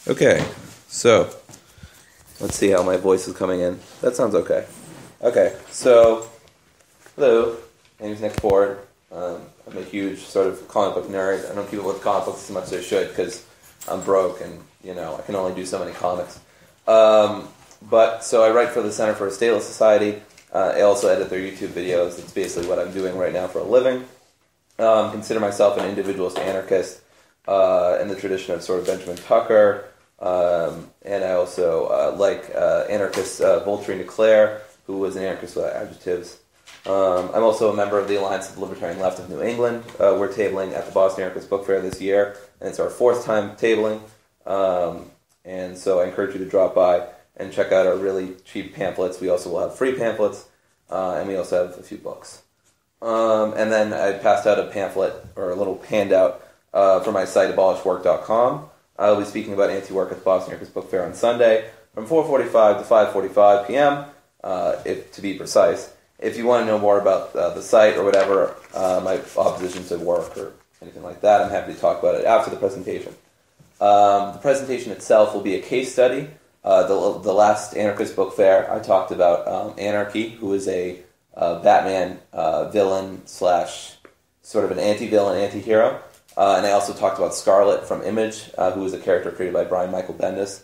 Okay, so let's see how my voice is coming in. That sounds okay. Okay, so hello, my name is Nick Ford. I'm a huge sort of comic book nerd. I don't keep up with comic books as much as I should because I'm broke and I can only do so many comics. But so I write for the Center for a Stateless Society. I also edit their YouTube videos. It's basically what I'm doing right now for a living. Consider myself an individualist anarchist in the tradition of sort of Benjamin Tucker. And I also like anarchist Voltaire Leclerc, who was an anarchist without adjectives. I'm also a member of the Alliance of the Libertarian Left of New England. We're tabling at the Boston Anarchist Book Fair this year, and it's our fourth time tabling. And so I encourage you to drop by and check out our really cheap pamphlets. We also will have free pamphlets, and we also have a few books. And then I passed out a pamphlet, or a little handout, for my site, abolishwork.com. I'll be speaking about anti-work at the Boston Anarchist Book Fair on Sunday from 4:45 to 5:45 p.m., if to be precise. If you want to know more about the site or whatever, my opposition to work or anything like that, I'm happy to talk about it after the presentation. The presentation itself will be a case study. The last Anarchist Book Fair, I talked about Anarchy, who is a Batman villain slash sort of an anti-villain, anti-hero. And I also talked about Scarlet from Image, who was a character created by Brian Michael Bendis.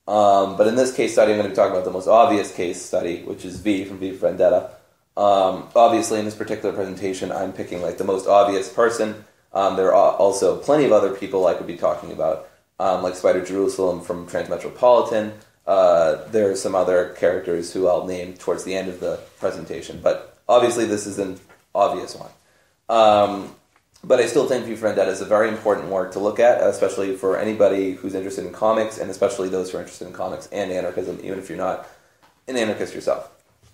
But in this case study, I'm going to be talking about the most obvious case study, which is V from V for Vendetta. Obviously, in this particular presentation, I'm picking like the most obvious person. There are also plenty of other people I could be talking about, like Spider Jerusalem from Transmetropolitan. There are some other characters who I'll name towards the end of the presentation, but obviously this is an obvious one. But I still think V for Vendetta is a very important work to look at, especially for anybody who's interested in comics, and especially those who are interested in comics and anarchism, even if you're not an anarchist yourself.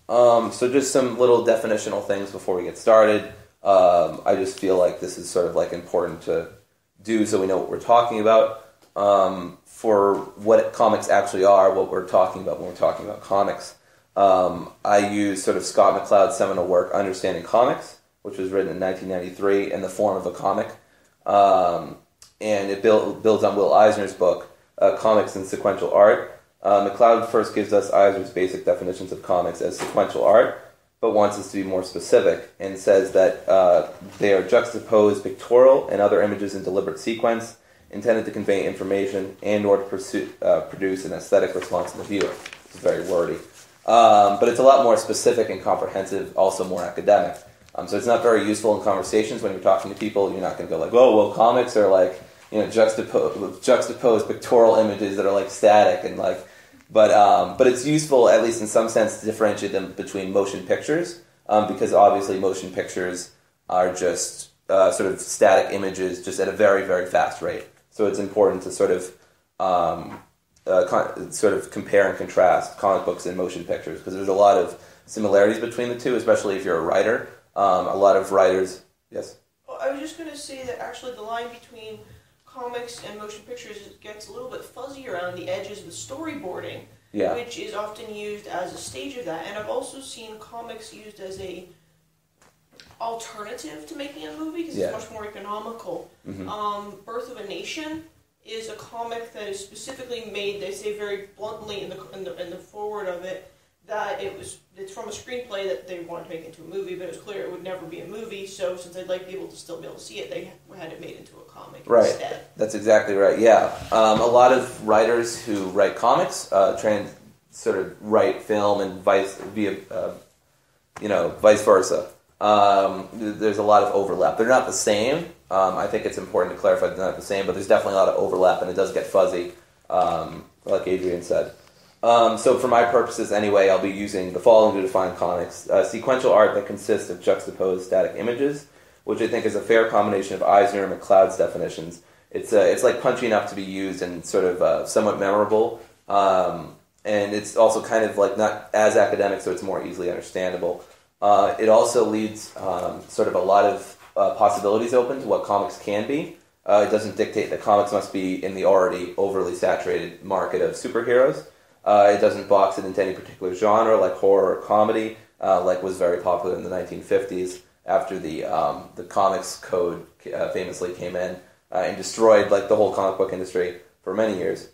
So just some little definitional things before we get started. I just feel like this is sort of like important to do so we know what we're talking about. For what comics actually are, what we're talking about when we're talking about comics. I use sort of Scott McCloud's seminal work, Understanding Comics, which was written in 1993 in the form of a comic. And it builds on Will Eisner's book, Comics and Sequential Art. McCloud first gives us Eisner's basic definitions of comics as sequential art, but wants us to be more specific, and says that they are juxtaposed pictorial and other images in deliberate sequence, intended to convey information and or to produce an aesthetic response to the viewer. It's very wordy. But it's a lot more specific and comprehensive, also more academic. So it's not very useful in conversations when you're talking to people. You're not going to go like, "Oh, well, comics are like, juxtaposed pictorial images that are like static and like," but it's useful at least in some sense to differentiate them between motion pictures, because obviously motion pictures are just sort of static images just at a very, very fast rate. So it's important to sort of compare and contrast comic books and motion pictures, because there's a lot of similarities between the two, especially if you're a writer. A lot of writers, yes? Well, I was just going to say that actually the line between comics and motion pictures gets a little bit fuzzy around the edges with storyboarding, Yeah. which is often used as a stage of that. And I've also seen comics used as a alternative to making a movie because it's much more economical. Mm-hmm. Birth of a Nation is a comic that is specifically made. They say very bluntly in the foreword of it that it's from a screenplay that they wanted to make into a movie, but it was clear it would never be a movie. So since they'd like people to still be able to see it, they had it made into a comic instead. That's exactly right. Yeah, a lot of writers who write comics sort of write film and vice versa. There's a lot of overlap. They're not the same. I think it's important to clarify they're not the same, but there's definitely a lot of overlap, and it does get fuzzy, like Adrian said. So for my purposes anyway, I'll be using the following to define comics. Sequential art that consists of juxtaposed static images, which I think is a fair combination of Eisner and McCloud's definitions. It's like punchy enough to be used and sort of somewhat memorable, and it's also kind of like not as academic, so it's more easily understandable. It also leaves sort of a lot of possibilities open to what comics can be. It doesn't dictate that comics must be in the already overly saturated market of superheroes. It doesn't box it into any particular genre, like horror or comedy, like was very popular in the 1950s after the comics code famously came in and destroyed like the whole comic book industry for many years.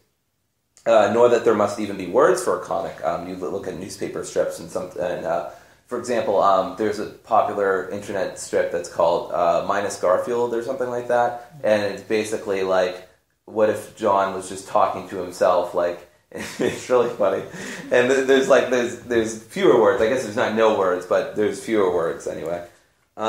nor that there must even be words for a comic. You look at newspaper strips for example, there's a popular internet strip that's called Minus Garfield or something like that, and it's basically like, what if John was just talking to himself, like, it's really funny. And there's fewer words. I guess there's not no words, but there's fewer words anyway. I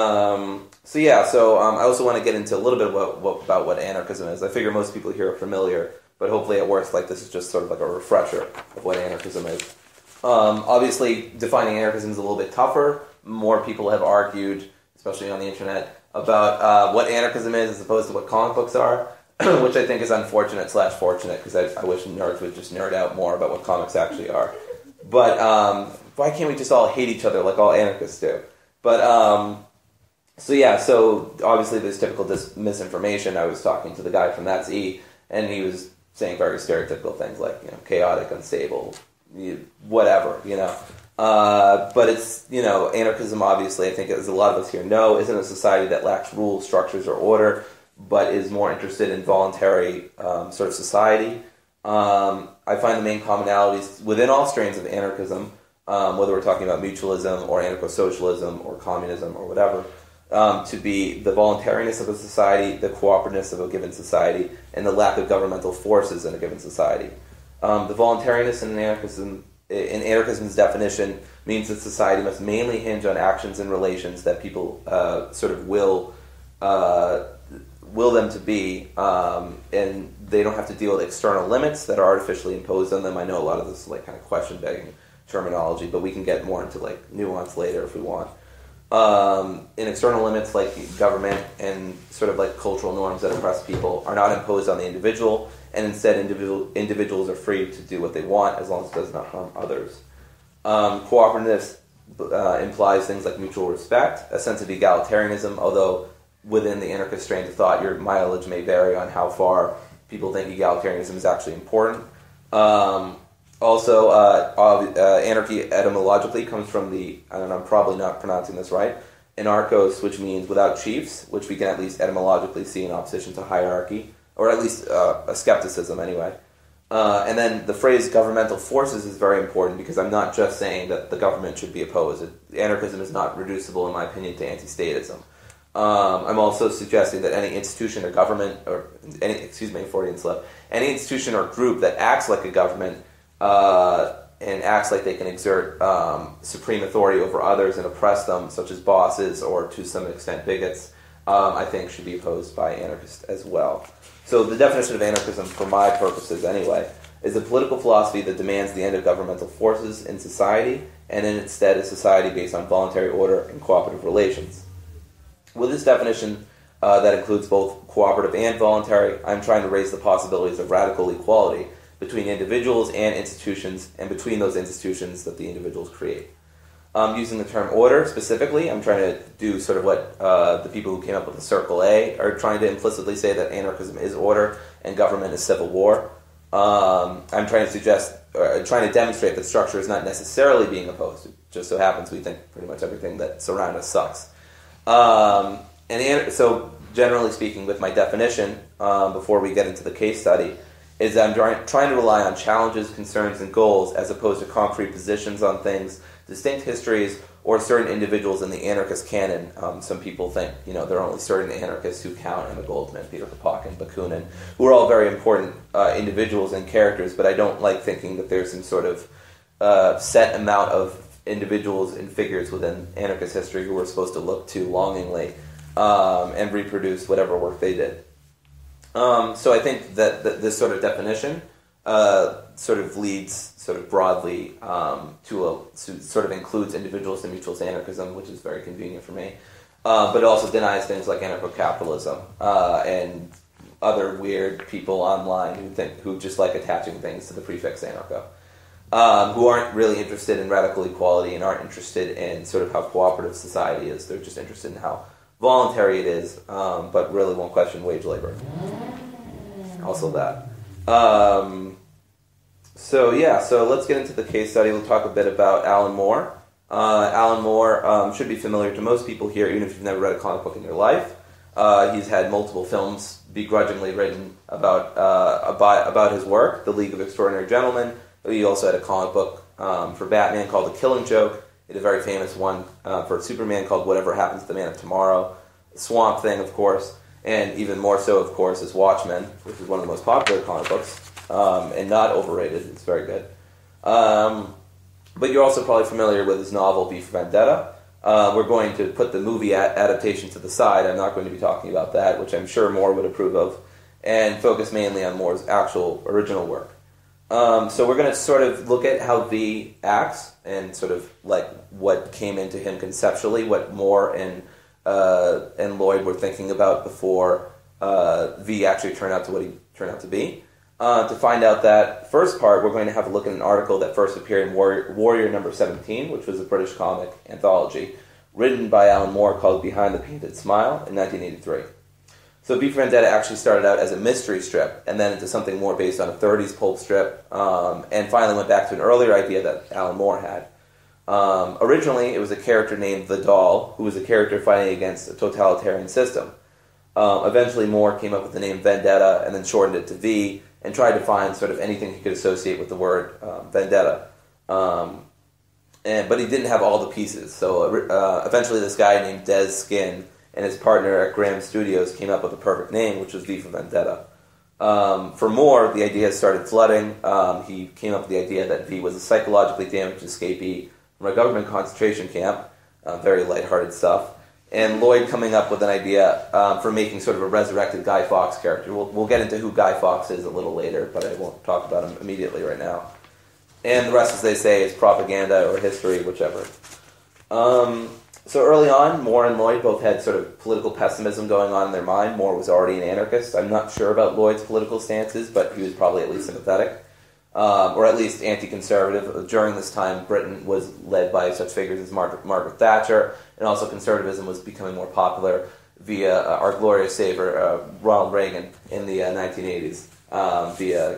also want to get into a little bit about what anarchism is. I figure most people here are familiar, but hopefully at worst, like, this is just sort of like a refresher of what anarchism is. Obviously, defining anarchism is a little bit tougher. More people have argued, especially on the internet, about what anarchism is as opposed to what comic books are, which I think is unfortunate/fortunate, because I wish nerds would just nerd out more about what comics actually are. But why can't we just all hate each other like all anarchists do? But so obviously there's typical misinformation. I was talking to the guy from That's E, and he was saying very stereotypical things like, chaotic, unstable, whatever, But it's, anarchism, obviously, I think, as a lot of us here know, isn't a society that lacks rules, structures, or order, but is more interested in voluntary sort of society. I find the main commonalities within all strains of anarchism, whether we're talking about mutualism or anarcho-socialism or communism or whatever, to be the voluntariness of a society, the cooperativeness of a given society, and the lack of governmental forces in a given society. The voluntariness in anarchism's definition means that society must mainly hinge on actions and relations that people sort of will them to be, and they don't have to deal with external limits that are artificially imposed on them. I know a lot of this is like kind of question-begging terminology, but we can get more into like nuance later if we want. In external limits like government and sort of like cultural norms that oppress people are not imposed on the individual, and instead individuals are free to do what they want as long as it does not harm others. Cooperativeness implies things like mutual respect, a sense of egalitarianism, although within the anarchist strain of thought, your mileage may vary on how far people think egalitarianism is actually important. Anarchy etymologically comes from I'm probably not pronouncing this right, anarchos, which means without chiefs, which we can at least etymologically see in opposition to hierarchy, or at least a skepticism anyway. And then the phrase governmental forces is very important, because I'm not just saying that the government should be opposed. Anarchism is not reducible, in my opinion, to anti-statism. I'm also suggesting that any institution or government, Freudian slip, any institution or group that acts like a government and acts like they can exert supreme authority over others and oppress them, such as bosses or to some extent bigots, I think should be opposed by anarchists as well. So the definition of anarchism, for my purposes anyway, is a political philosophy that demands the end of governmental forces in society, and instead a society based on voluntary order and cooperative relations. With this definition that includes both cooperative and voluntary, I'm trying to raise the possibilities of radical equality between individuals and institutions, and between those institutions that the individuals create. Using the term order specifically, I'm trying to do sort of what the people who came up with the Circle A are trying to implicitly say, that anarchism is order and government is civil war. I'm trying to demonstrate that structure is not necessarily being opposed. It just so happens we think pretty much everything that surrounds us sucks. So generally speaking, with my definition, before we get into the case study, is that I'm trying to rely on challenges, concerns, and goals as opposed to concrete positions on things, distinct histories, or certain individuals in the anarchist canon. Some people think, there are only certain anarchists who count: Emma Goldman, Peter Kropotkin, Bakunin, who are all very important individuals and characters, but I don't like thinking that there's some sort of set amount of individuals and figures within anarchist history who we're supposed to look to longingly and reproduce whatever work they did. So I think that this sort of definition sort of leads sort of broadly sort of includes individuals and mutualist anarchism, which is very convenient for me, but it also denies things like anarcho-capitalism and other weird people online who just like attaching things to the prefix anarcho, who aren't really interested in radical equality and aren't interested in sort of how cooperative society is. They're just interested in how voluntary it is, but really won't question wage labor. Also that. So let's get into the case study. We'll talk a bit about Alan Moore. Alan Moore should be familiar to most people here, even if you've never read a comic book in your life. He's had multiple films begrudgingly written about his work, The League of Extraordinary Gentlemen. He also had a comic book for Batman called The Killing Joke. He had a very famous one for Superman called Whatever Happens to the Man of Tomorrow. Swamp Thing, of course, and even more so, of course, is Watchmen, which is one of the most popular comic books, and not overrated. It's very good. But you're also probably familiar with his novel, V for Vendetta. We're going to put the movie adaptation to the side. I'm not going to be talking about that, which I'm sure Moore would approve of, and focus mainly on Moore's actual original work. So we're going to sort of look at how V acts, and sort of like what came into him conceptually, what Moore and Lloyd were thinking about before V actually turned out to what he turned out to be. To find out that first part, we're going to have a look at an article that first appeared in Warrior number 17, which was a British comic anthology, written by Alan Moore called Behind the Painted Smile in 1983. So V for Vendetta actually started out as a mystery strip, and then into something more based on a 30s pulp strip, and finally went back to an earlier idea that Alan Moore had. Originally, it was a character named The Doll, who was a character fighting against a totalitarian system. Eventually, Moore came up with the name Vendetta, and then shortened it to V, and tried to find sort of anything he could associate with the word vendetta. But he didn't have all the pieces. So eventually this guy named Des Skin and his partner at Graham Studios came up with the perfect name, which was V for Vendetta. For Moore, the idea started flooding. He came up with the idea that V was a psychologically damaged escapee from a government concentration camp. Very lighthearted stuff. And Lloyd coming up with an idea for making sort of a resurrected Guy Fawkes character. We'll get into who Guy Fawkes is a little later, but I won't talk about him immediately right now. And the rest, as they say, is propaganda or history, whichever. So early on, Moore and Lloyd both had sort of political pessimism going on in their mind. Moore was already an anarchist. I'm not sure about Lloyd's political stances, but he was probably at least sympathetic. Or at least anti-conservative. During this time, Britain was led by such figures as Margaret Thatcher, and also conservatism was becoming more popular via our glorious savior, Ronald Reagan, in the 1980s, via,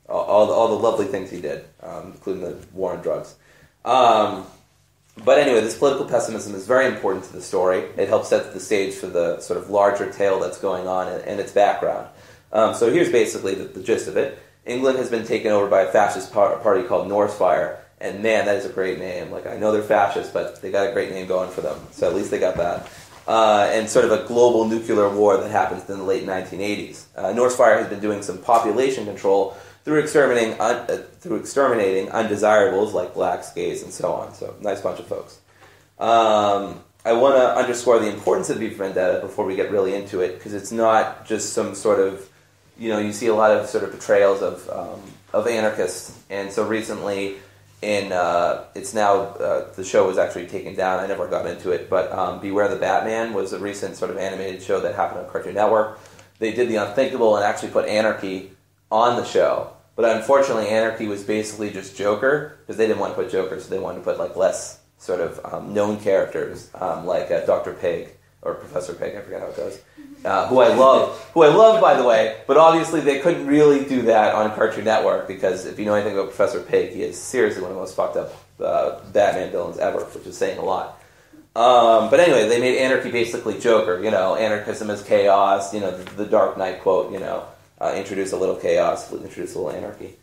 all the lovely things he did, including the war on drugs. But anyway, this political pessimism is very important to the story. It helps set the stage for the sort of larger tale that's going on and its background. So here's basically the gist of it. England has been taken over by a fascist party called Northfire, and man, that is a great name. Like, I know they're fascist, but they got a great name going for them, so at least they got that. And sort of a global nuclear war that happens in the late 1980s. Northfire has been doing some population control through exterminating undesirables like blacks, gays, and so on. So, nice bunch of folks. I want to underscore the importance of V for Vendetta before we get really into it, because it's not just some sort of, you see a lot of sort of portrayals of anarchists, and so recently it's now, the show was actually taken down. I never got into it, but Beware the Batman was a recent sort of animated show that happened on Cartoon Network. They did the unthinkable and actually put anarchy on the show, but unfortunately anarchy was basically just Joker, because they didn't want to put Joker, so they wanted to put like less sort of known characters, like Dr. Pig, or Professor Pig, I forget how it goes, who I love, by the way, but obviously they couldn't really do that on Cartoon Network, because if you know anything about Professor Pig, he is seriously one of the most fucked up Batman villains ever, which is saying a lot. But anyway, they made anarchy basically Joker, anarchism is chaos, the Dark Knight quote, introduce a little chaos, introduce a little anarchy.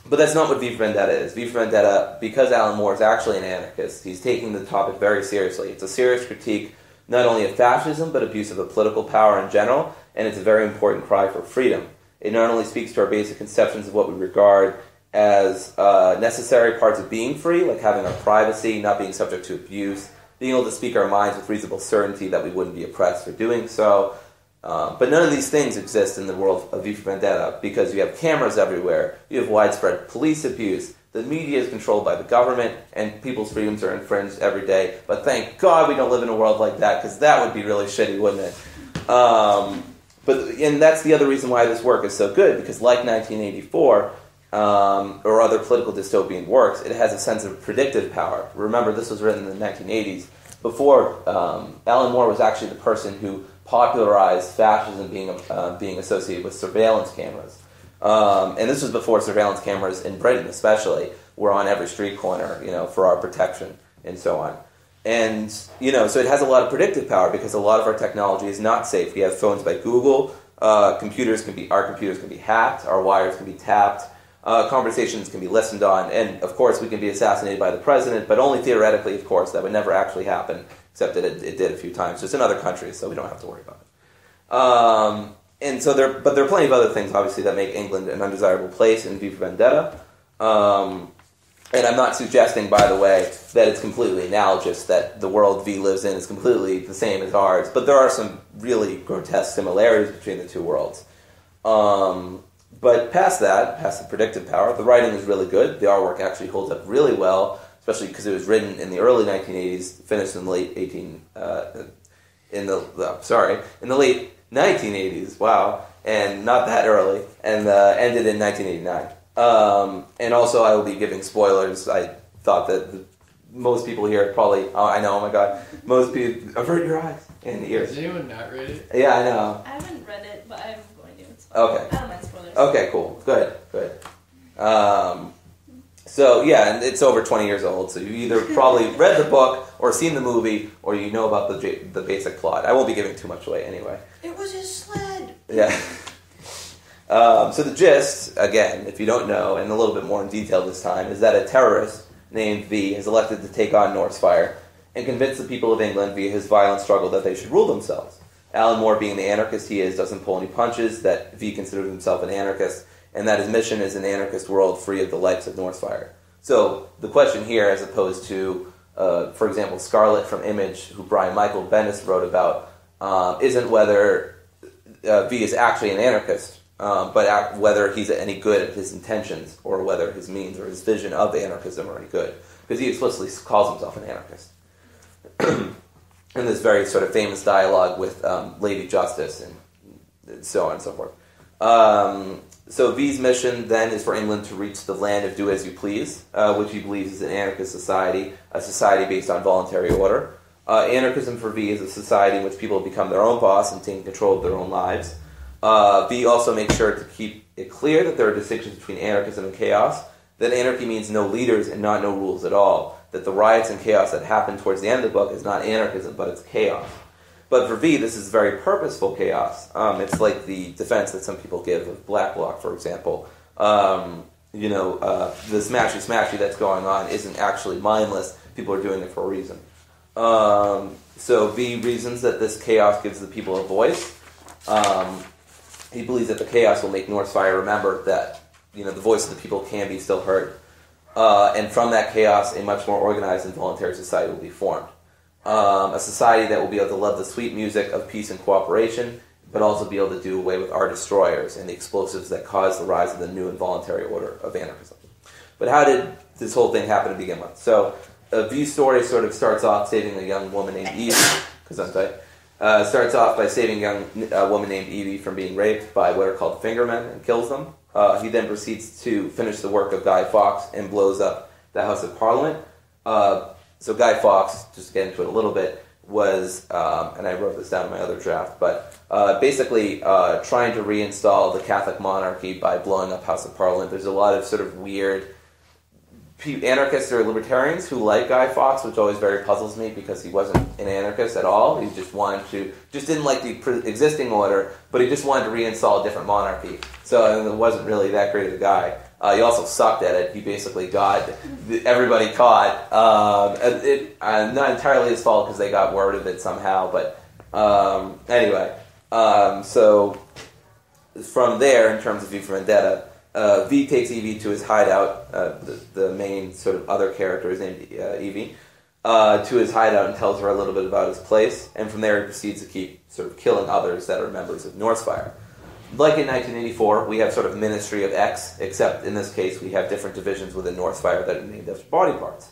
But that's not what V for Vendetta is. V for Vendetta, because Alan Moore is actually an anarchist, he's taking the topic very seriously. It's a serious critique not only of fascism, but abuse of the political power in general, and it's a very important cry for freedom. It not only speaks to our basic conceptions of what we regard as necessary parts of being free, like having our privacy, not being subject to abuse, being able to speak our minds with reasonable certainty that we wouldn't be oppressed for doing so. But none of these things exist in the world of V for Vendetta, because you have cameras everywhere, you have widespread police abuse, the media is controlled by the government, and people's freedoms are infringed every day. But thank God we don't live in a world like that, because that would be really shitty, wouldn't it? And that's the other reason why this work is so good, because like 1984, or other political dystopian works, it has a sense of predictive power. Remember, this was written in the 1980s, before Alan Moore was actually the person who popularized fascism being associated with surveillance cameras. And this was before surveillance cameras in Britain especially were on every street corner, for our protection and so on. And, so it has a lot of predictive power because a lot of our technology is not safe. We have phones by Google, our computers can be hacked, our wires can be tapped, conversations can be listened on, and of course we can be assassinated by the president, but only theoretically, of course. That would never actually happen, except that it did a few times, just in other countries, so we don't have to worry about it. And so there are plenty of other things, obviously, that make England an undesirable place in V for Vendetta. And I'm not suggesting, by the way, that it's completely analogous, that the world V lives in is completely the same as ours, but there are some really grotesque similarities between the two worlds. But past the predictive power, the writing is really good. The artwork actually holds up really well, especially because it was written in the early 1980s, finished in the late in the late 1980s. Wow, and not that early, and ended in 1989. And also, I will be giving spoilers. I thought that most people here probably. Oh, I know. Oh my God, most people avert your eyes and ears. Has anyone not read it? Yeah, I know. I haven't read it, but I'm going to. Okay. I don't mind spoilers. Okay, cool. Good. So, yeah, and it's over 20 years old, so you either probably read the book or seen the movie, or you know about the basic plot. I won't be giving too much away anyway. It was his sled. Yeah. So the gist, again, if you don't know, and a little bit more in detail this time, is that a terrorist named V has elected to take on Northfire and convince the people of England via his violent struggle that they should rule themselves. Alan Moore, being the anarchist he is, doesn't pull any punches, that V considers himself an anarchist, and that his mission is an anarchist world free of the likes of Northfire. So the question here, as opposed to, for example, Scarlet from Image, who Brian Michael Bendis wrote about, isn't whether V is actually an anarchist, but whether he's any good at his intentions, or whether his means or his vision of anarchism are any good. Because he explicitly calls himself an anarchist. In this very sort of famous dialogue with Lady Justice and so on and so forth. So V's mission then is for England to reach the land of do as you please, which he believes is an anarchist society, a society based on voluntary order. Anarchism for V is a society in which people become their own boss and take control of their own lives. V also makes sure to keep it clear that there are distinctions between anarchism and chaos, that anarchy means no leaders and not no rules at all, that the riots and chaos that happen towards the end of the book is not anarchism, but it's chaos. But for V, this is very purposeful chaos. It's like the defense that some people give of Black Bloc, for example. The smashy that's going on isn't actually mindless. People are doing it for a reason. So V reasons that this chaos gives the people a voice. He believes that the chaos will make Northfire remember that the voice of the people can be still heard. And from that chaos, a much more organized and voluntary society will be formed. A society that will be able to love the sweet music of peace and cooperation, but also be able to do away with our destroyers and the explosives that cause the rise of the new and voluntary order of anarchism. But how did this whole thing happen to begin with? So, V's story sort of starts off saving a young woman named Evie, starts off by saving a young woman named Evie from being raped by what are called fingermen and kills them. He then proceeds to finish the work of Guy Fawkes and blows up the House of Parliament. So Guy Fawkes, just to get into it a little bit, was, and I wrote this down in my other draft, but basically trying to reinstall the Catholic monarchy by blowing up House of Parliament. There's a lot of sort of weird anarchists or libertarians who like Guy Fawkes, which always very puzzles me because he wasn't an anarchist at all. He just didn't like the existing order, but he just wanted to reinstall a different monarchy. So it wasn't really that great of a guy. He also sucked at it. He basically got everybody caught. Not entirely his fault because they got word of it somehow, but anyway. So from there, in terms of V for Vendetta, V takes Evie to his hideout. The main sort of other character is named Evie. To his hideout and tells her a little bit about his place, and from there he proceeds to keep sort of killing others that are members of Northfire. Like in 1984, we have sort of Ministry of X, except in this case we have different divisions within Northfire that are named after body parts.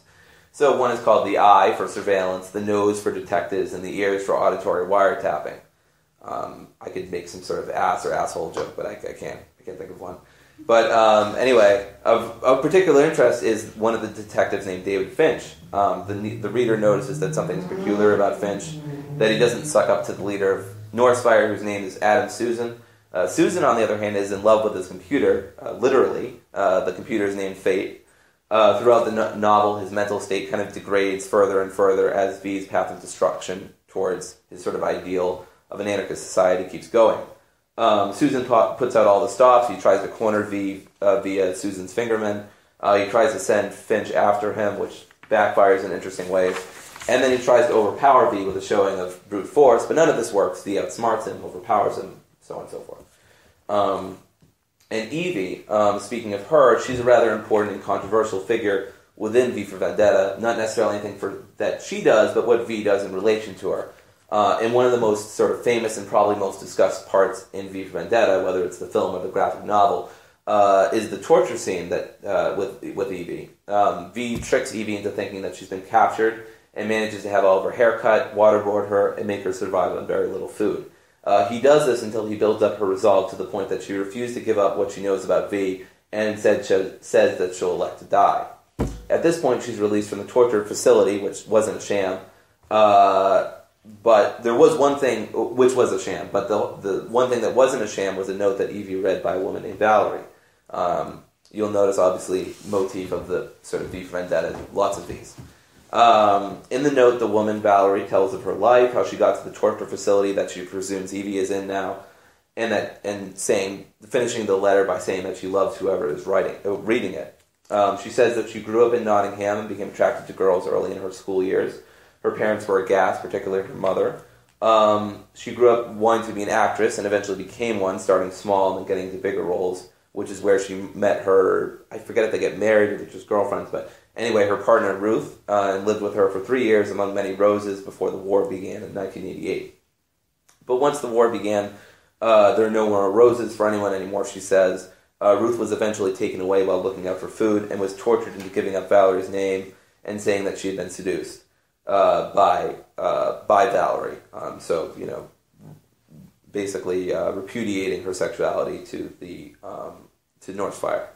So one is called the eye for surveillance, the nose for detectives, and the ears for auditory wiretapping. I could make some sort of ass or asshole joke, but I can't think of one. But anyway, of particular interest is one of the detectives named David Finch. The reader notices that something's peculiar about Finch, that he doesn't suck up to the leader of Northfire, whose name is Adam Susan. Susan, on the other hand, is in love with his computer, literally. The computer is named Fate. Throughout the novel, his mental state kind of degrades further and further as V's path of destruction towards his sort of ideal of an anarchist society keeps going. Susan puts out all the stops. He tries to corner V via Susan's fingerman. He tries to send Finch after him, which backfires in interesting ways. And then he tries to overpower V with a showing of brute force, but none of this works. V outsmarts him, overpowers him, so on and so forth. And Evie, speaking of her, she's a rather important and controversial figure within V for Vendetta. Not necessarily anything that she does, but what V does in relation to her. And one of the most sort of famous and probably most discussed parts in V for Vendetta, whether it's the film or the graphic novel, is the torture scene that with Evie. V tricks Evie into thinking that she's been captured and manages to have all of her hair cut, waterboard her, and make her survive on very little food. He does this until he builds up her resolve to the point that she refused to give up what she knows about V and instead says that she'll elect to die. At this point, she's released from the torture facility, which wasn't a sham. But there was one thing, which was a sham, but the one thing that wasn't a sham was a note that Evie read by a woman named Valerie. You'll notice, obviously, motif of the sort of V for Vendetta, lots of these. In the note, the woman, Valerie, tells of her life, how she got to the torture facility that she presumes Evie is in now, and finishing the letter by saying that she loves whoever is reading it. She says that she grew up in Nottingham and became attracted to girls early in her school years. Her parents were aghast, particularly her mother. She grew up wanting to be an actress and eventually became one, starting small and then getting into bigger roles, which is where she met her, I forget if they get married or they're just girlfriends, but anyway, her partner Ruth, and lived with her for 3 years among many roses before the war began in 1988. But once the war began, there are no more roses for anyone anymore, she says. Ruth was eventually taken away while looking out for food and was tortured into giving up Valerie's name and saying that she had been seduced by Valerie. Basically repudiating her sexuality to Northfire,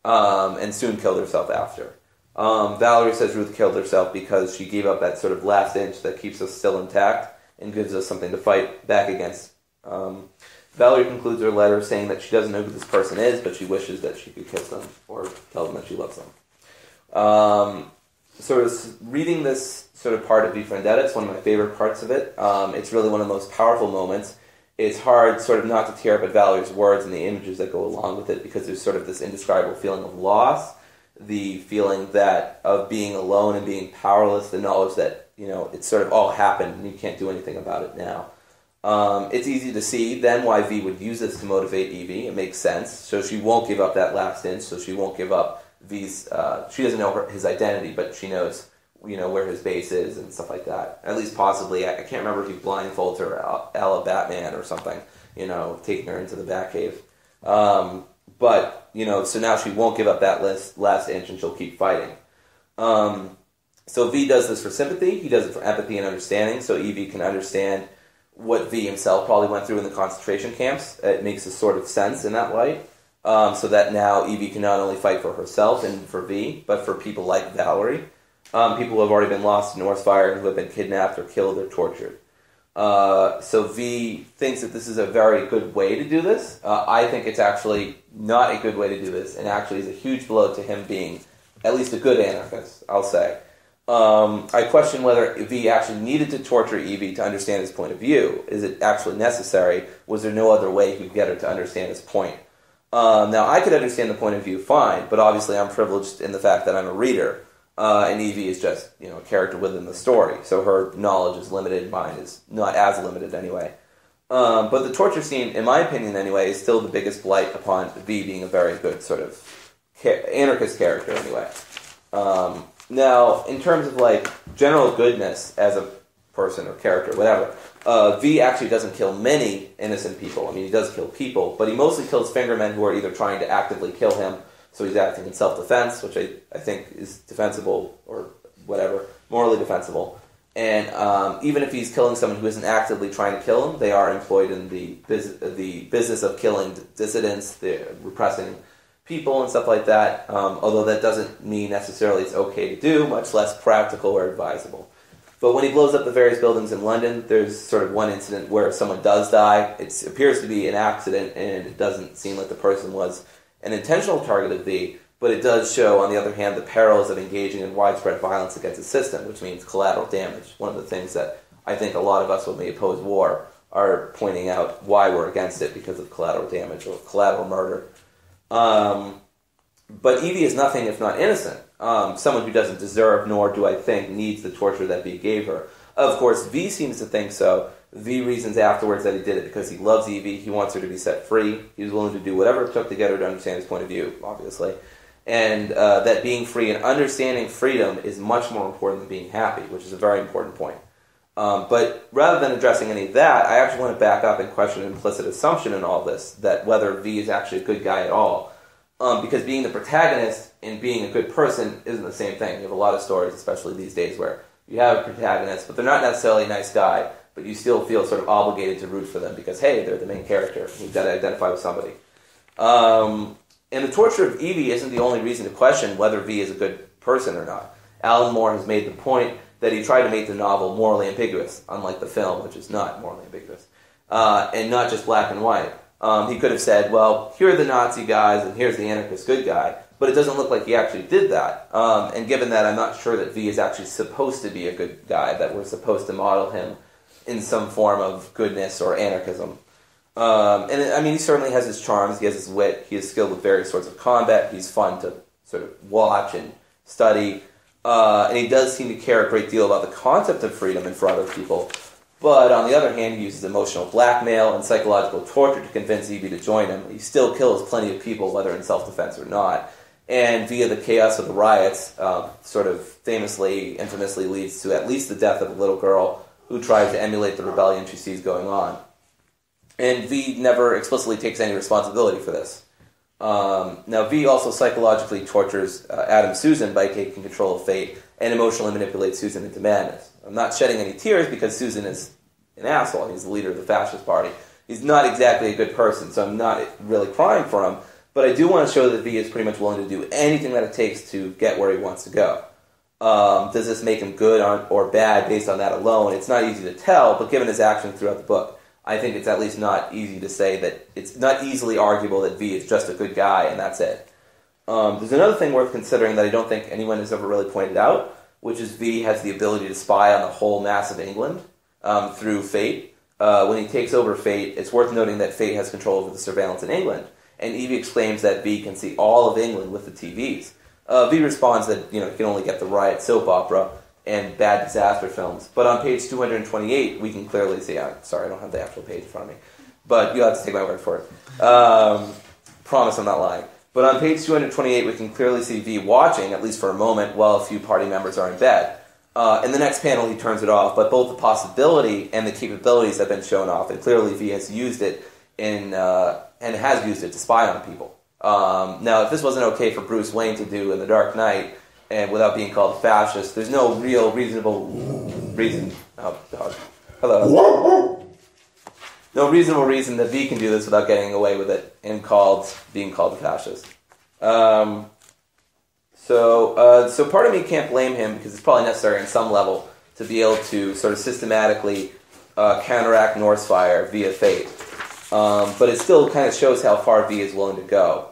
and soon killed herself after. Valerie says Ruth killed herself because she gave up that sort of last inch that keeps us still intact and gives us something to fight back against. Valerie concludes her letter saying that she doesn't know who this person is, but she wishes that she could kiss them or tell them that she loves them. Sort of reading this sort of part of V for Vendetta, it's one of my favorite parts of it. It's really one of the most powerful moments. It's hard sort of not to tear up at Valerie's words and the images that go along with it because there's sort of this indescribable feeling of loss, the feeling of being alone and being powerless, the knowledge that, it's sort of all happened and you can't do anything about it now. It's easy to see then why V would use this to motivate Evie. It makes sense. So she won't give up that last inch, so she won't give up V's, she doesn't know his identity, but she knows, where his base is and stuff like that. At least possibly. I can't remember if he blindfolds her a la Batman or something, taking her into the Batcave. But, so now she won't give up that last inch and she'll keep fighting. So V does this for sympathy. He does it for empathy and understanding, so Evie can understand what V himself probably went through in the concentration camps. It makes a sort of sense in that light. So that now Evie can not only fight for herself and for V, but for people like Valerie. People who have already been lost in Northfire and who have been kidnapped or killed or tortured. So V thinks that this is a very good way to do this. I think it's actually not a good way to do this, and actually is a huge blow to him being at least a good anarchist, I'll say. I question whether V actually needed to torture Evie to understand his point of view. Is it actually necessary? Was there no other way he could get her to understand his point? Now, I could understand the point of view fine, but obviously I'm privileged in the fact that I'm a reader. And Evie is just, a character within the story, so her knowledge is limited, mine is not as limited anyway. But the torture scene, in my opinion anyway, is still the biggest blight upon V being a very good sort of anarchist character anyway. Now, in terms of general goodness as a person or character, whatever, V actually doesn't kill many innocent people. I mean, he does kill people, but he mostly kills fingermen who are either trying to actively kill him, so he's acting in self-defense, which I think is defensible or whatever, morally defensible. And even if he's killing someone who isn't actively trying to kill him, they are employed in the business of killing dissidents, repressing people and stuff like that, although that doesn't mean necessarily it's okay to do, much less practical or advisable. But when he blows up the various buildings in London, there's sort of one incident where someone does die. It appears to be an accident, and it doesn't seem like the person was an intentional target of V, but it does show, on the other hand, the perils of engaging in widespread violence against the system, which means collateral damage. One of the things that I think a lot of us when we oppose war are pointing out why we're against it because of collateral damage or collateral murder. But Evie is nothing if not innocent. Someone who doesn't deserve, nor do I think, needs the torture that V gave her. Of course, V seems to think so. V reasons afterwards that he did it because he loves Evie. He wants her to be set free. He was willing to do whatever it took to get her to understand his point of view, obviously. And that being free and understanding freedom is much more important than being happy, which is a very important point. But rather than addressing any of that, I actually want to back up and question an implicit assumption in all this, that whether V is actually a good guy at all. Because being the protagonist and being a good person isn't the same thing. You have a lot of stories, especially these days, where you have a protagonist, but they're not necessarily a nice guy, but you still feel sort of obligated to root for them because, hey, they're the main character. You've got to identify with somebody. And the torture of Evie isn't the only reason to question whether V is a good person or not. Alan Moore has made the point that he tried to make the novel morally ambiguous, unlike the film, which is not morally ambiguous, and not just black and white. He could have said, well, here are the Nazi guys and here's the anarchist good guy, but it doesn't look like he actually did that. And given that, I'm not sure that V is actually supposed to be a good guy, that we're supposed to model him in some form of goodness or anarchism. And I mean, he certainly has his charms, he has his wit, he is skilled with various sorts of combat, he's fun to sort of watch and study, and he does seem to care a great deal about the concept of freedom and for other people. But on the other hand, he uses emotional blackmail and psychological torture to convince Evie to join him. He still kills plenty of people, whether in self-defense or not. And via the chaos of the riots, sort of infamously leads to at least the death of a little girl who tries to emulate the rebellion she sees going on. And V never explicitly takes any responsibility for this. Now, V also psychologically tortures Adam Susan by taking control of fate and emotionally manipulates Susan into madness. I'm not shedding any tears because Susan is an asshole. He's the leader of the fascist party. He's not exactly a good person, so I'm not really crying for him. But I do want to show that V is pretty much willing to do anything that it takes to get where he wants to go. Does this make him good or bad based on that alone? It's not easy to tell, but given his actions throughout the book, I think it's at least not easy to say that it's not easily arguable that V is just a good guy and that's it. There's another thing worth considering that I don't think anyone has ever really pointed out, which is V has the ability to spy on the whole mass of England through Fate. When he takes over Fate, it's worth noting that Fate has control over the surveillance in England, and Evie exclaims that V can see all of England with the TVs. V responds that he can only get the riot soap opera and bad disaster films. But on page 228, we can clearly see... sorry, I don't have the actual page in front of me, but you'll have to take my word for it. Promise I'm not lying. But on page 228, we can clearly see V watching, at least for a moment, while a few party members are in bed. In the next panel, he turns it off, but both the possibility and the capabilities have been shown off, and clearly V has used it and has used it to spy on people. Now, if this wasn't okay for Bruce Wayne to do in The Dark Knight, and without being called a fascist, there's no real reasonable reason... Oh, dog. Hello. No reasonable reason that V can do this without getting away with it and being called a fascist. So part of me can't blame him because it's probably necessary on some level to be able to sort of systematically counteract North's fire via Fate. But it still kind of shows how far V is willing to go.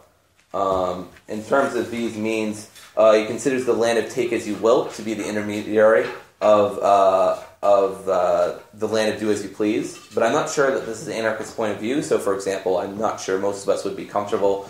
In terms of V's means, he considers the land of Take As You Wilt to be the intermediary of the land of Do As You Please. But I'm not sure that this is an anarchist point of view. So, for example, I'm not sure most of us would be comfortable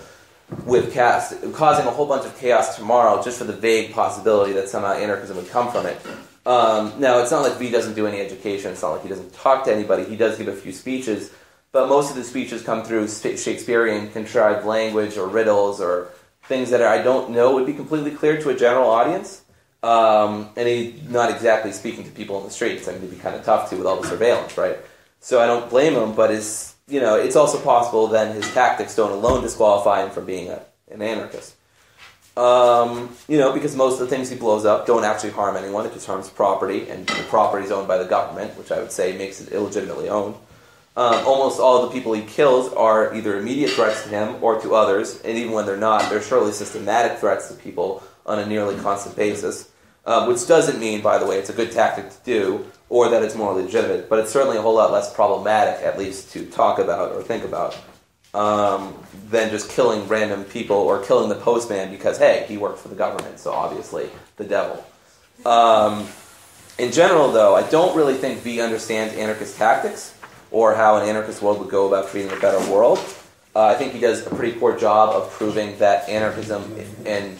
with causing a whole bunch of chaos tomorrow just for the vague possibility that somehow anarchism would come from it. Now, it's not like V doesn't do any education. It's not like he doesn't talk to anybody. He does give a few speeches. But most of the speeches come through Shakespearean contrived language or riddles or things that I don't know would be completely clear to a general audience. And he's not exactly speaking to people in the streets. I mean, it'd be kind of tough to with all the surveillance, right? So I don't blame him, but it's also possible then his tactics don't alone disqualify him from being an anarchist. Because most of the things he blows up don't actually harm anyone. It just harms property, and the property is owned by the government, which I would say makes it illegitimately owned. Almost all of the people he kills are either immediate threats to him or to others, and even when they're not, they're surely systematic threats to people on a nearly constant basis, which doesn't mean, by the way, it's a good tactic to do, or that it's morally legitimate, but it's certainly a whole lot less problematic, at least to talk about or think about. than just killing random people or killing the postman because, hey, he worked for the government, so obviously the devil. In general, though, I don't really think V understands anarchist tactics or how an anarchist world would go about creating a better world. I think he does a pretty poor job of proving that anarchism and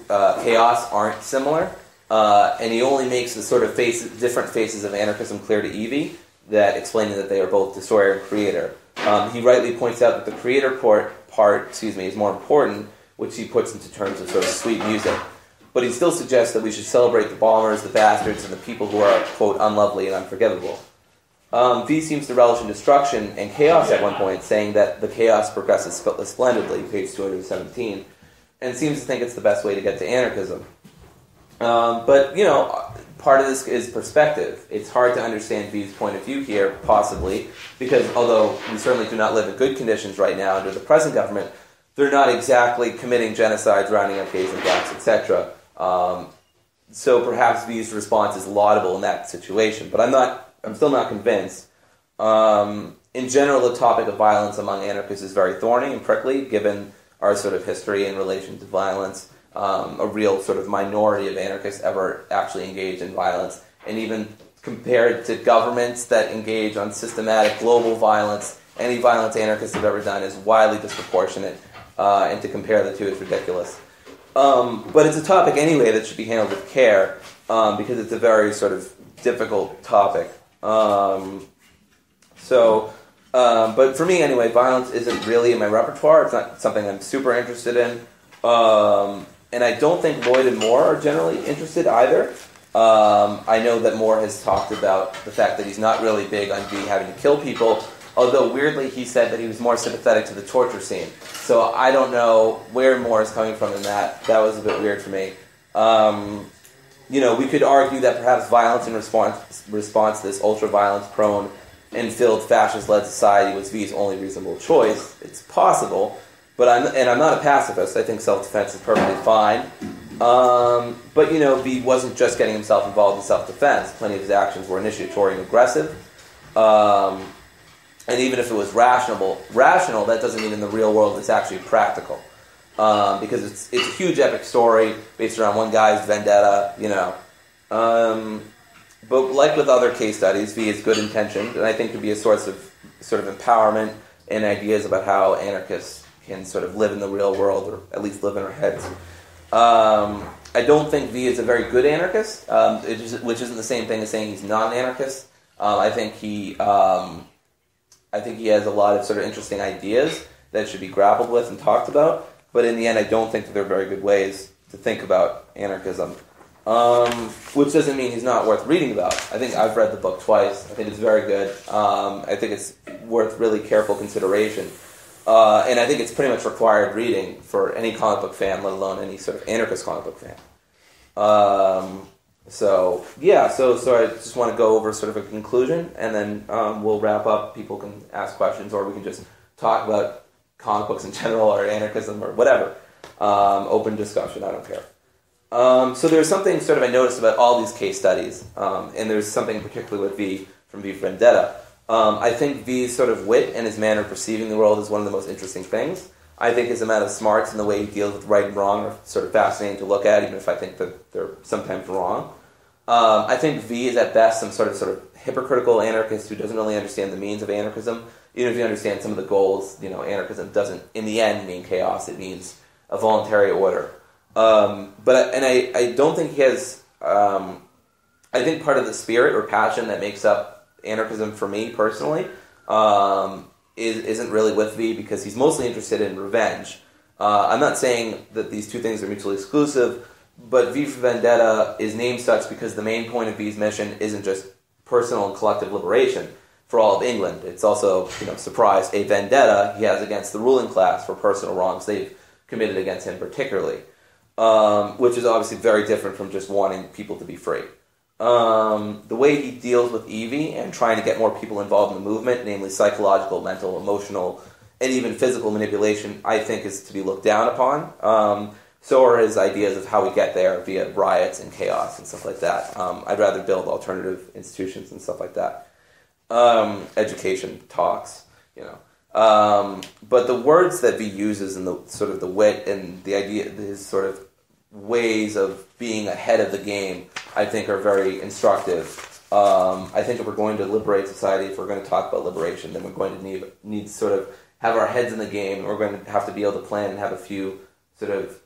chaos aren't similar, and he only makes the sort of different faces of anarchism clear to Evie, that explaining that they are both destroyer and creator. He rightly points out that the creator part is more important, which he puts into terms of sort of sweet music. But he still suggests that we should celebrate the bombers, the bastards, and the people who are, quote, unlovely and unforgivable. V seems to relish in destruction and chaos at one point, saying that the chaos progresses splendidly, page 217, and seems to think it's the best way to get to anarchism. But, part of this is perspective. It's hard to understand V's point of view here, possibly, because although we certainly do not live in good conditions right now under the present government, they're not exactly committing genocides, rounding up gays and blacks, etc. So perhaps V's response is laudable in that situation, but I'm still not convinced. In general, the topic of violence among anarchists is very thorny and prickly, given our sort of history in relation to violence. A real sort of minority of anarchists ever actually engage in violence, and even compared to governments that engage on systematic global violence, any violence anarchists have ever done is wildly disproportionate, and to compare the two is ridiculous. But it's a topic anyway that should be handled with care, because it's a very sort of difficult topic. But for me anyway, violence isn't really in my repertoire. It's not something I'm super interested in. And I don't think Lloyd and Moore are generally interested either. I know that Moore has talked about the fact that he's not really big on V having to kill people, although weirdly he said that he was more sympathetic to the torture scene. So I don't know where Moore is coming from in that. That was a bit weird for me. We could argue that perhaps violence in response to this ultra-violence prone and filled fascist-led society was V's only reasonable choice. It's possible. But I'm not a pacifist. I think self-defense is perfectly fine. But V wasn't just getting himself involved in self-defense. Plenty of his actions were initiatory and aggressive. And even if it was rational, that doesn't mean in the real world it's actually practical. Because it's a huge epic story based around one guy's vendetta, But like with other case studies, V is good intentioned, and I think could be a source of sort of empowerment and ideas about how anarchists can sort of live in the real world, or at least live in our heads. I don't think V is a very good anarchist, which isn't the same thing as saying he's not an anarchist. I think he has a lot of sort of interesting ideas that should be grappled with and talked about. But in the end, I don't think that they're very good ways to think about anarchism. Which doesn't mean he's not worth reading about. I think I've read the book twice. I think it's very good. I think it's worth really careful consideration. And I think it's pretty much required reading for any comic book fan, let alone any sort of anarchist comic book fan. So I just want to go over sort of a conclusion, and then we'll wrap up. People can ask questions, or we can just talk about comic books in general, or anarchism, or whatever. Open discussion, I don't care. So there's something sort of I noticed about all these case studies, and there's something particularly with V from V for Vendetta. I think V's sort of wit and his manner of perceiving the world is one of the most interesting things. I think his amount of smarts and the way he deals with right and wrong are sort of fascinating to look at, even if I think that they're sometimes wrong. I think V is at best some sort of hypocritical anarchist who doesn't really understand the means of anarchism. Even if you understand some of the goals, anarchism doesn't, in the end, mean chaos. It means a voluntary order. I don't think he has. I think part of the spirit or passion that makes up anarchism for me personally isn't really with V, because he's mostly interested in revenge. I'm not saying that these two things are mutually exclusive, but V for Vendetta is named such because the main point of V's mission isn't just personal and collective liberation for all of England. It's also, surprise, a vendetta he has against the ruling class for personal wrongs they've committed against him particularly, which is obviously very different from just wanting people to be free. The way he deals with Evie and trying to get more people involved in the movement, namely psychological, mental, emotional, and even physical manipulation, I think is to be looked down upon. So are his ideas of how we get there via riots and chaos and stuff like that. I'd rather build alternative institutions and stuff like that. Education talks, But the words that V uses and the sort of the wit and the idea, his sort of ways of being ahead of the game, I think are very instructive. I think if we're going to liberate society, if we're going to talk about liberation, then we're going to need to sort of have our heads in the game. We're going to have to be able to plan and have a few sort of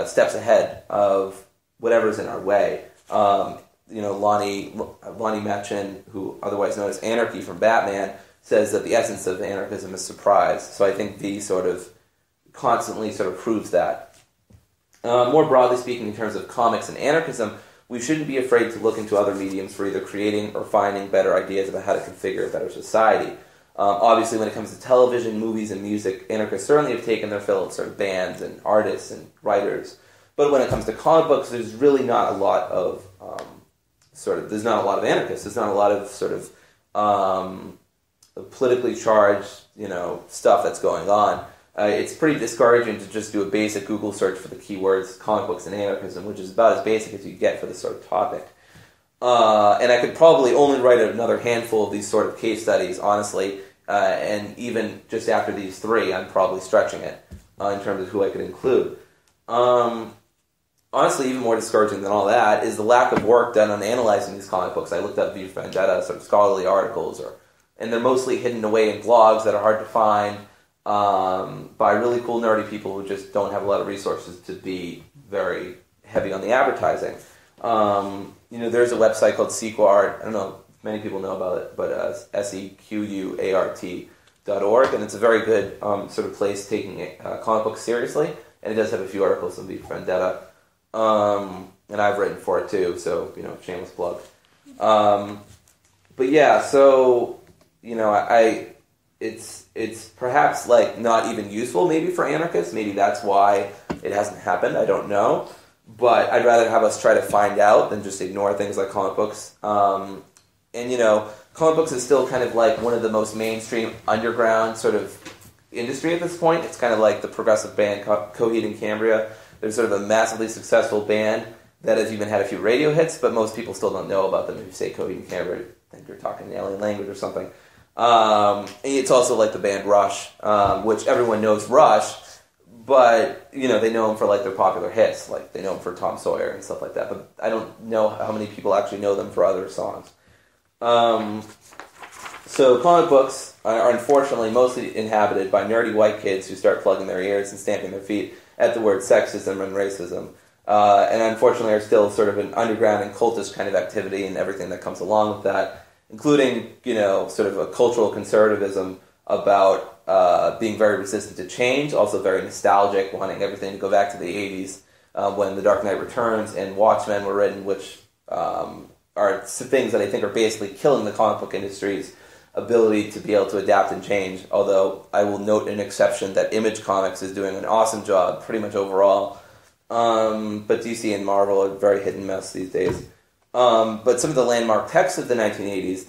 steps ahead of whatever's in our way. Lonnie Machin, who otherwise known as Anarchy from Batman, says that the essence of anarchism is surprise. So I think V sort of constantly sort of proves that. More broadly speaking, in terms of comics and anarchism, we shouldn't be afraid to look into other mediums for either creating or finding better ideas about how to configure a better society. Obviously, when it comes to television, movies, and music, anarchists certainly have taken their fill of sort of bands and artists and writers. But when it comes to comic books, there's really not a lot of there's not a lot of anarchists. There's not a lot of sort of politically charged, stuff that's going on. It's pretty discouraging to just do a basic Google search for the keywords comic books and anarchism, which is about as basic as you get for this sort of topic. And I could probably only write another handful of these sort of case studies, honestly, and even just after these three, I'm probably stretching it in terms of who I could include. Honestly, even more discouraging than all that is the lack of work done on analyzing these comic books. I looked up V for Vendetta, sort of scholarly articles, and they're mostly hidden away in blogs that are hard to find by really cool, nerdy people who just don't have a lot of resources to be very heavy on the advertising. There's a website called Sequart. I don't know if many people know about it, but sequart.org, and it's a very good sort of place taking comic books seriously, and it does have a few articles on V for Vendetta. And I've written for it too, so, shameless plug. But yeah, so, it's perhaps like not even useful maybe for anarchists. Maybe that's why it hasn't happened. I don't know. But I'd rather have us try to find out than just ignore things like comic books. And, comic books is still kind of like one of the most mainstream underground sort of industry at this point. It's kind of like the progressive band Coheed and Cambria. They're sort of a massively successful band that has even had a few radio hits, but most people still don't know about them. If you say Coheed and Cambria, I think you're talking an alien language or something. It's also like the band Rush, which everyone knows Rush, but, they know them for like their popular hits, like they know them for Tom Sawyer and stuff like that, but I don't know how many people actually know them for other songs. So comic books are unfortunately mostly inhabited by nerdy white kids who start plugging their ears and stamping their feet at the word sexism and racism, and unfortunately are still sort of an underground and cultish kind of activity and everything that comes along with that, including, sort of a cultural conservatism about being very resistant to change, also very nostalgic, wanting everything to go back to the 80s when The Dark Knight Returns and Watchmen were written, which are things that I think are basically killing the comic book industry's ability to be able to adapt and change, although I will note an exception that Image Comics is doing an awesome job pretty much overall. But DC and Marvel are very hit and miss these days. But some of the landmark texts of the 1980s,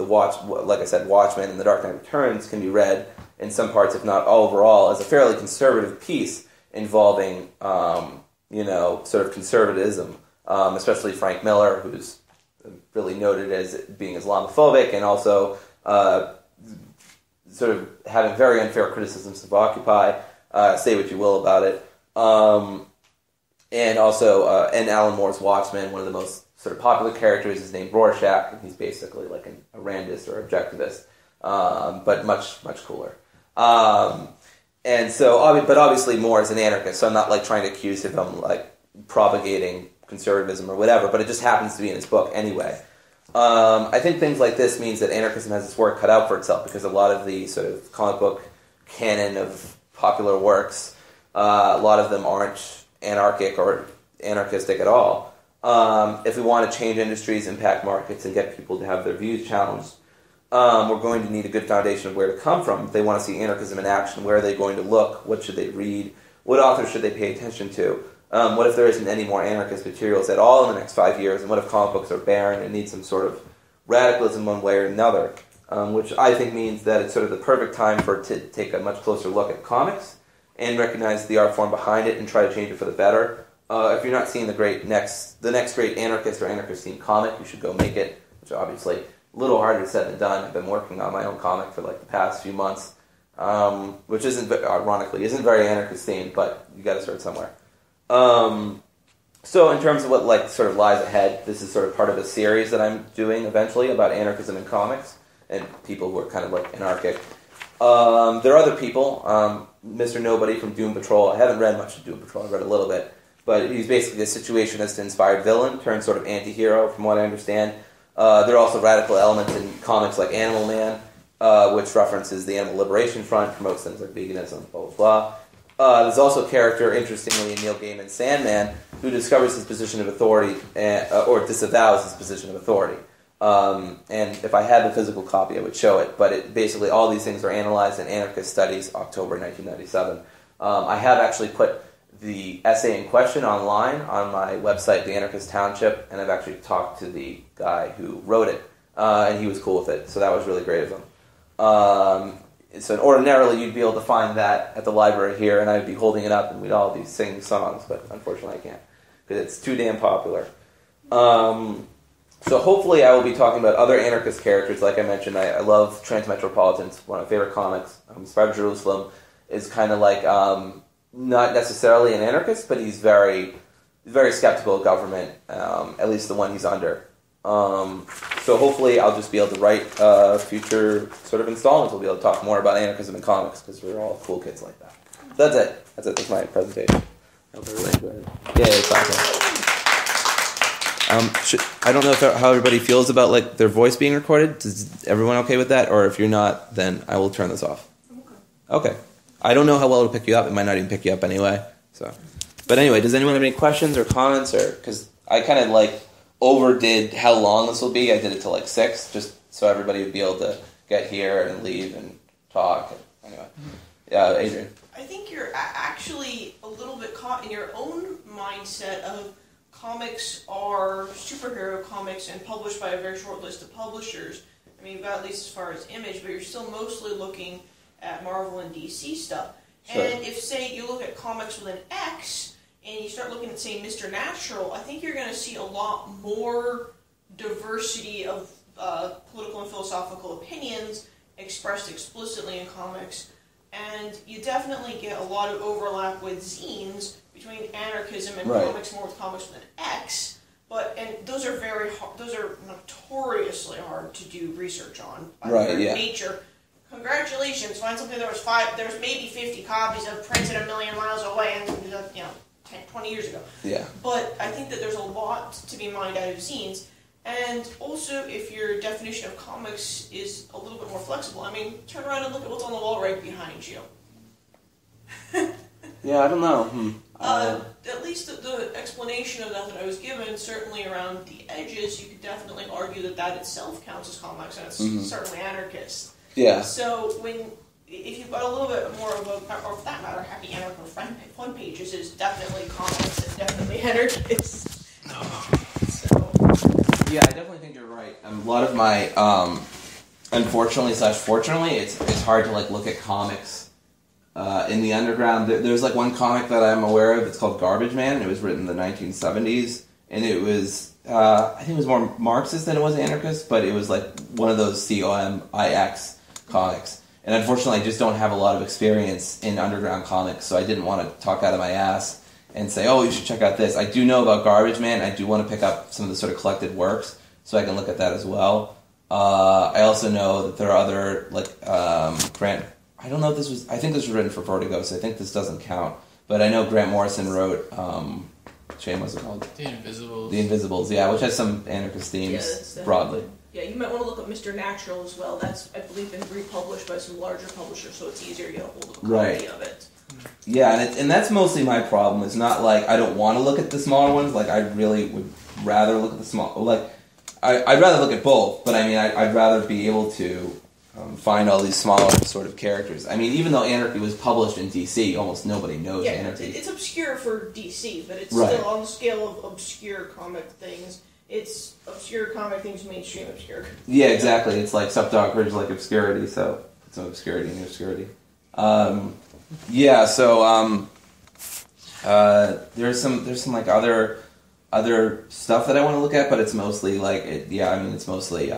like I said, Watchmen and The Dark Knight Returns, can be read in some parts, if not overall, as a fairly conservative piece involving, sort of conservatism, especially Frank Miller, who's really noted as being Islamophobic and also sort of having very unfair criticisms of Occupy, say what you will about it. And also, and Alan Moore's Watchmen, one of the most sort of popular characters is named Rorschach, and he's basically like a randist or objectivist, but much, much cooler. And so, but obviously Moore is an anarchist, so I'm not like trying to accuse him of like propagating conservatism or whatever, but it just happens to be in his book anyway. I think things like this means that anarchism has its work cut out for itself, because a lot of the sort of comic book canon of popular works, a lot of them aren't anarchic or anarchistic at all. If we want to change industries, impact markets, and get people to have their views challenged, we're going to need a good foundation of where to come from. If they want to see anarchism in action, where are they going to look? What should they read? What authors should they pay attention to? What if there isn't any more anarchist materials at all in the next 5 years? And what if comic books are barren and need some sort of radicalism one way or another? Which I think means that it's sort of the perfect time to take a much closer look at comics and recognize the art form behind it and try to change it for the better. If you're not seeing the next great anarchist or anarchist-themed comic, you should go make it, which obviously a little harder said than done. I've been working on my own comic for like the past few months. which ironically isn't very anarchist themed, but you got to start somewhere. So in terms of what sort of lies ahead, this is sort of part of a series that I'm doing eventually about anarchism in comics and people who are kind of anarchic. There are other people. Mr. Nobody from Doom Patrol. I haven't read much of Doom Patrol. I read a little bit. But he's basically a situationist-inspired villain turned sort of anti-hero, from what I understand. There are also radical elements in comics like Animal Man, which references the Animal Liberation Front, promotes things like veganism, blah, blah, blah. There's also a character, interestingly, in Neil Gaiman's Sandman, who discovers his position of authority, or disavows his position of authority. And if I had the physical copy, I would show it. But basically, all these things are analyzed in Anarchist Studies, October 1997. I have actually put the essay in question online on my website, The Anarchist Township, and I've actually talked to the guy who wrote it, and he was cool with it, so that was really great of him. So ordinarily you'd be able to find that at the library here, and I'd be holding it up and we'd all be singing songs, but unfortunately I can't, because it's too damn popular. So hopefully I will be talking about other anarchist characters. Like I mentioned, I love Transmetropolitan. It's one of my favorite comics. Spider Jerusalem is kind of not necessarily an anarchist, but he's very, very skeptical of government, at least the one he's under. So hopefully I'll just be able to write future sort of installments. We'll be able to talk more about anarchism in comics, because we're all cool kids like that. So that's it. That's my presentation. I hope everybody enjoyed it. Yeah, it's awesome. I don't know how everybody feels about their voice being recorded. Is everyone okay with that? Or if you're not, then I will turn this off. Okay. I don't know how well it'll pick you up. It might not even pick you up anyway. So, but anyway, does anyone have any questions or comments? Or because I kind of overdid how long this will be. I did it to 6, just so everybody would be able to get here and leave and talk. Anyway, yeah, Adrian. I think you're actually a little bit caught in your own mindset of comics are superhero comics and published by a very short list of publishers. I mean, at least as far as Image, but you're still mostly looking at Marvel and DC stuff. Sure. And if, say, you look at comics with an X, and you start looking at, say, Mr. Natural, I think you're going to see a lot more diversity of political and philosophical opinions expressed explicitly in comics. And you definitely get a lot of overlap with zines between anarchism and comics, more with comics with an X. And those are those are notoriously hard to do research on by their nature. Congratulations, find something there was maybe 50 copies of printed a million miles away and 10, 20 years ago. Yeah. But I think that there's a lot to be mined out of zines. And also, if your definition of comics is a little bit more flexible, I mean, turn around and look at what's on the wall right behind you. Yeah, I don't know. At least the explanation of that I was given, certainly around the edges, you could definitely argue that itself counts as comics, and it's certainly anarchist. Yeah. So if you've got a little bit more of or for that matter, happy anarchist fun pages is definitely comics and definitely anarchist. Yeah, I definitely think you're right. A lot of my, unfortunately/fortunately, it's hard to look at comics in the underground. There's one comic that I'm aware of. It's called Garbage Man. It was written in the 1970s, and it was I think it was more Marxist than it was anarchist, but it was one of those COMIX comics. And unfortunately, I just don't have a lot of experience in underground comics, so I didn't want to talk out of my ass and say, oh, you should check out this. I do know about Garbage Man. I do want to pick up some of the sort of collected works, so I can look at that as well. I also know that there are other, Grant... I don't know if this was... I think this was written for Vertigo, so I think this doesn't count. But I know Grant Morrison wrote... Shane, what's it called? The Invisibles. The Invisibles, yeah, which has some anarchist themes broadly. Yeah, you might want to look up Mr. Natural as well. That's, I believe, been republished by some larger publishers, so it's easier to get a hold of a copy of it. Yeah, and that's mostly my problem. It's not I don't want to look at the smaller ones. I really would rather look at the small... I'd rather look at both, but I mean, I'd rather be able to find all these smaller sort of characters. I mean, even though Anarchy was published in DC, almost nobody knows Anarchy. It's obscure for DC, but it's still on the scale of obscure comic things. It's obscure comic things, mainstream obscure. Yeah, exactly. It's like Subdog Ridge, obscurity, so it's some obscurity in the obscurity. There's some other stuff that I want to look at, but it's mostly it's mostly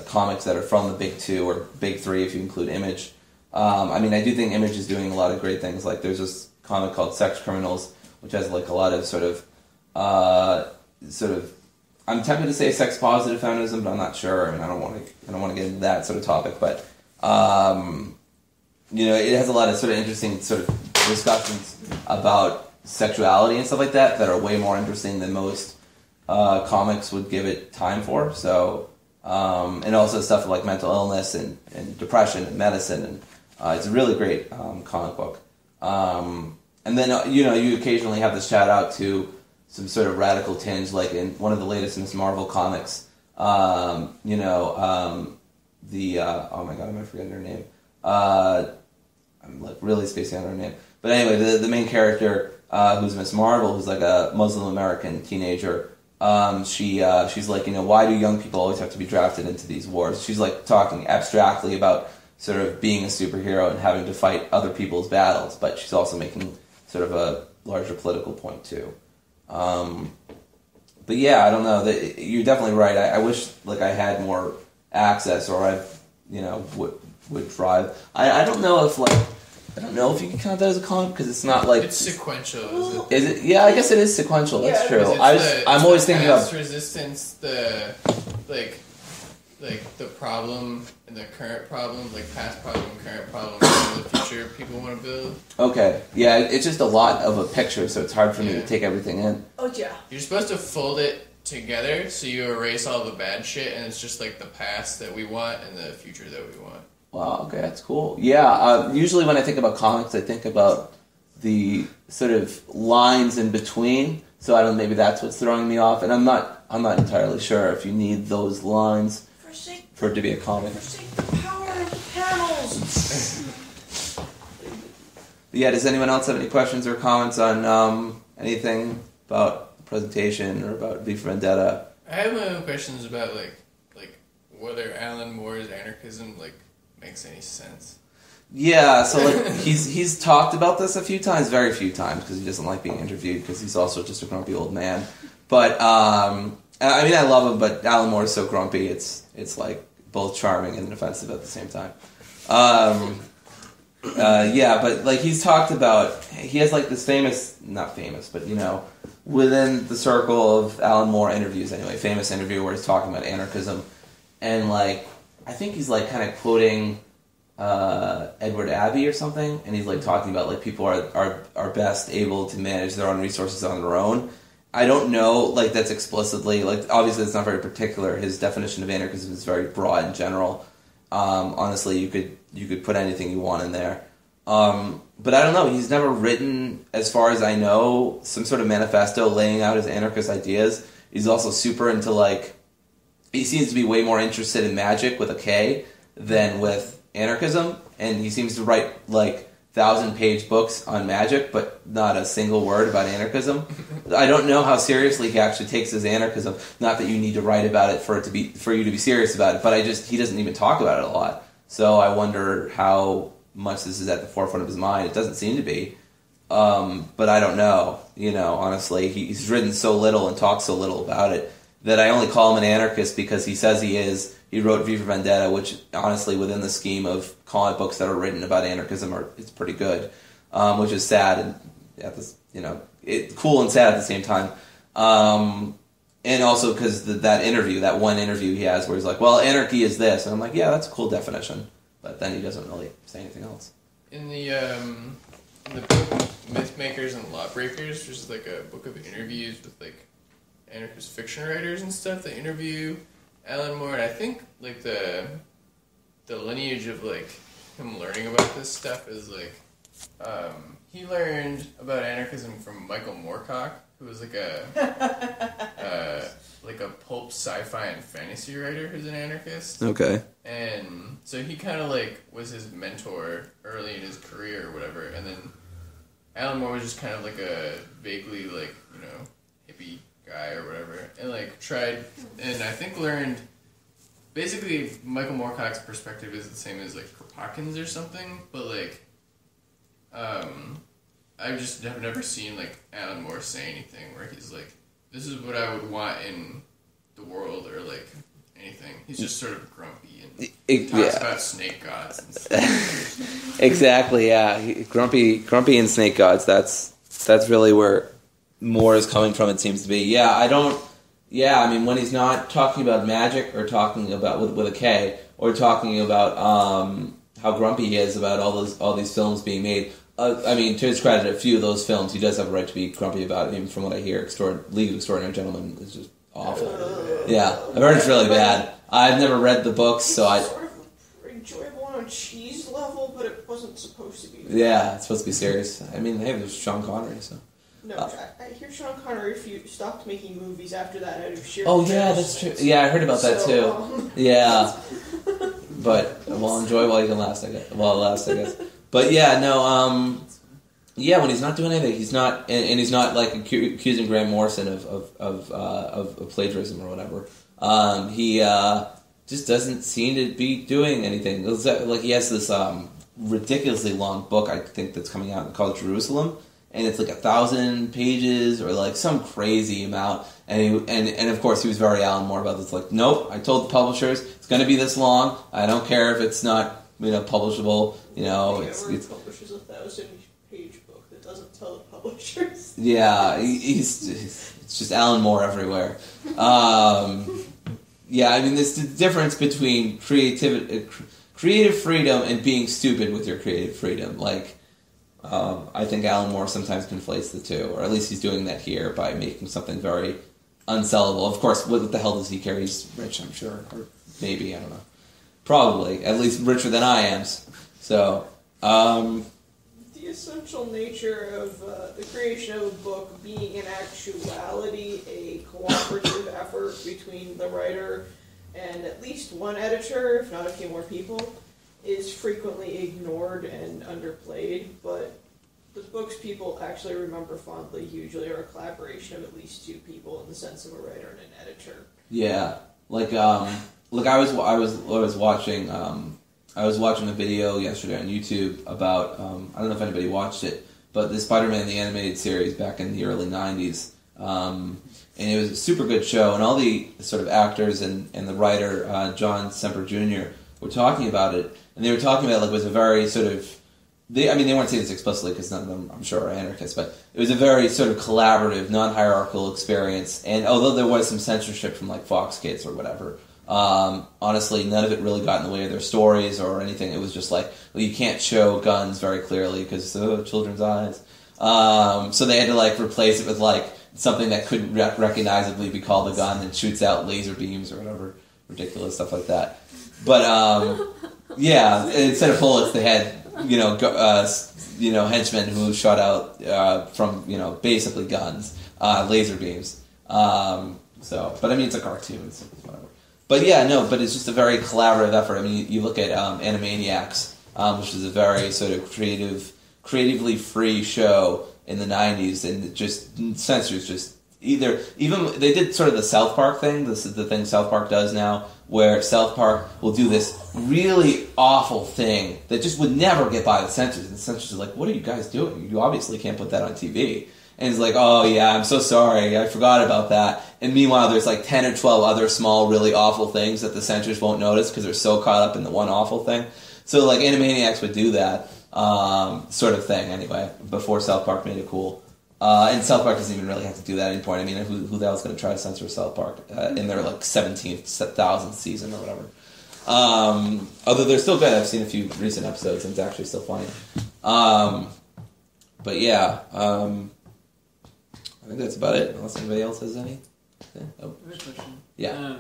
comics that are from the big two or big three if you include Image. I mean, I do think Image is doing a lot of great things. Like, there's this comic called Sex Criminals, which has like a lot of sort of, I'm tempted to say sex positive feminism, but I'm not sure. I mean, I don't want to get into that sort of topic, but it has a lot of sort of interesting sort of discussions about sexuality and stuff like that are way more interesting than most comics would give it time for. So, and also stuff like mental illness and depression and medicine, and it's a really great comic book. And then you occasionally have to shout out to some sort of radical tinge, like in one of the latest Miss Marvel comics. Oh my god, am I forgetting her name? I'm like really spacing on her name. But anyway, the main character, who's Miss Marvel, who's like a Muslim American teenager, she's like, why do young people always have to be drafted into these wars? She's like talking abstractly about sort of being a superhero and having to fight other people's battles, but she's also making sort of a larger political point too. But yeah, I don't know. You're definitely right. I wish like I had more access, or I, would drive. I don't know if you can count that as a comic, because it's not like it's sequential. Is it? Is it? Yeah, I guess it is sequential. That's true. I'm always thinking about of resistance, the the problem and the current problem, like past problem, current problem, and the future people want to build. Okay, yeah, it's just a lot of a picture, so it's hard for me to take everything in. Oh yeah. You're supposed to fold it together, so you erase all the bad shit, and it's just like the past that we want and the future that we want. Wow, okay, that's cool. Yeah, usually when I think about comics, I think about the sort of lines in between. So I don't. Maybe that's what's throwing me off, and I'm not entirely sure if you need those lines for it to be a comic. Forsake the power of the panels. Yeah. Does anyone else have any questions or comments on anything about the presentation or about V for Vendetta? I have my own questions about like whether Alan Moore's anarchism makes any sense. Yeah, so he's talked about this a few times, very few times, because he doesn't like being interviewed, because he's also just a grumpy old man. But I mean, I love him, but Alan Moore is so grumpy. It's like both charming and offensive at the same time. Yeah, but like he's talked about, he has like this not famous, but within the circle of Alan Moore interviews anyway, famous interview where he's talking about anarchism, and like I think he's like kind of quoting Edward Abbey or something, and he's like talking about like people are best able to manage their own resources on their own. I don't know, like that's explicitly, like obviously it's not very particular. His definition of anarchism is very broad and general. Honestly, you could put anything you want in there. But I don't know, he's never written, as far as I know, some sort of manifesto laying out his anarchist ideas. He's also super into he seems to be way more interested in magic with a K than with anarchism, and he seems to write 1,000-page books on magic, but not a single word about anarchism. I don't know how seriously he actually takes his anarchism. Not that you need to write about it for you to be serious about it, but he doesn't even talk about it a lot. So I wonder how much this is at the forefront of his mind. It doesn't seem to be, but I don't know. Honestly, he's written so little and talks so little about it that I only call him an anarchist because he says he is. He wrote V for Vendetta, which honestly, within the scheme of comic books that are written about anarchism, it's pretty good, which is sad and cool and sad at the same time. And also because that one interview he has where he's like, "Well, anarchy is this," and I'm like, "Yeah, that's a cool definition," but then he doesn't really say anything else. In the book Mythmakers and Lawbreakers, there's like a book of interviews with anarchist fiction writers and stuff that interview Alan Moore, and I think the lineage of him learning about this stuff is he learned about anarchism from Michael Moorcock, who was a pulp sci-fi and fantasy writer who's an anarchist. Okay. And so he kind of was his mentor early in his career or whatever, and then Alan Moore was just kind of a vaguely hippie guy or whatever, and tried, and I think learned, basically Michael Moorcock's perspective is the same as Kropotkin's or something, but I just have never seen Alan Moore say anything where he's this is what I would want in the world, or anything anything. He's just sort of grumpy and talks about snake gods and stuff. Exactly, yeah. Grumpy and snake gods. That's really where more is coming from. It seems to be. Yeah, I mean, when he's not talking about magic or talking about with a K or talking about how grumpy he is about all these films being made. I mean, to his credit, a few of those films he does have a right to be grumpy about. Even from what I hear, League of Extraordinary Gentlemen is just awful. Yeah, I've heard it's really bad. I've never read the books, so I. Sort of enjoyable on a cheese level, but it wasn't supposed to be. Yeah, it's supposed to be serious. I mean, hey, there's Sean Connery, so. No, I hear Sean Connery stopped making movies after that out of sheer. Oh yeah, that's true. Yeah, I heard about that too. Yeah, but enjoy while you can last. I guess. But yeah, no. Yeah, when he's not doing anything, he's not, and he's not like accusing Grant Morrison of plagiarism or whatever. He just doesn't seem to be doing anything. Like he has this ridiculously long book, I think, that's coming out called Jerusalem. And it's like 1,000 pages or like some crazy amount. And of course he was very Alan Moore about this. Like, nope, I told the publishers it's going to be this long. I don't care if it's not publishable. It's publishes a 1,000-page book that doesn't tell the publishers. Yeah, it's just Alan Moore everywhere. Yeah, I mean, there's the difference between creative freedom and being stupid with your creative freedom. Like. I think Alan Moore sometimes conflates the two, or at least he's doing that here by making something very unsellable. Of course, what the hell does he care? He's rich, I'm sure, or maybe, I don't know. Probably, at least richer than I am. So, the essential nature of the creation of a book being in actuality a cooperative effort between the writer and at least one editor, if not a few more people, is frequently ignored and underplayed, but the books people actually remember fondly usually are a collaboration of at least two people in the sense of a writer and an editor. Yeah, I was watching a video yesterday on YouTube about I don't know if anybody watched it, but the Spider-Man the animated series back in the early '90s, and it was a super good show, and all the sort of actors and the writer John Semper Jr. were talking about it. And they were talking about it was a very sort of... They weren't saying this explicitly because none of them, I'm sure, are anarchists, but it was a very sort of collaborative, non-hierarchical experience. And although there was some censorship from Fox Kids or whatever, honestly, none of it really got in the way of their stories or anything. It was just you can't show guns very clearly because children's eyes. So they had to replace it with something that couldn't recognizably be called a gun and shoots out laser beams or whatever ridiculous stuff like that. But yeah, instead of bullets, they had henchmen who shot out from basically guns, laser beams. But I mean, it's a cartoon, so whatever. But yeah, no, but it's just a very collaborative effort. I mean, you look at Animaniacs, which is a very sort of creatively free show in the '90s, and it just censors just. Even they did sort of the South Park thing. This is the thing South Park does now, where South Park will do this really awful thing that just would never get by the censors. And the censors are like, "What are you guys doing? You obviously can't put that on TV." And it's like, "Oh yeah, I'm so sorry, I forgot about that." And meanwhile, there's 10 or 12 other small, really awful things that the censors won't notice because they're so caught up in the one awful thing. So Animaniacs would do that sort of thing anyway before South Park made it cool. And South Park doesn't even really have to do that anymore. I mean, who the hell is going to try to censor South Park in their 17,000th season or whatever? Although they're still good. I've seen a few recent episodes and it's actually still funny. But yeah, I think that's about it. Unless anybody else has any. Oh. I have a question. Yeah.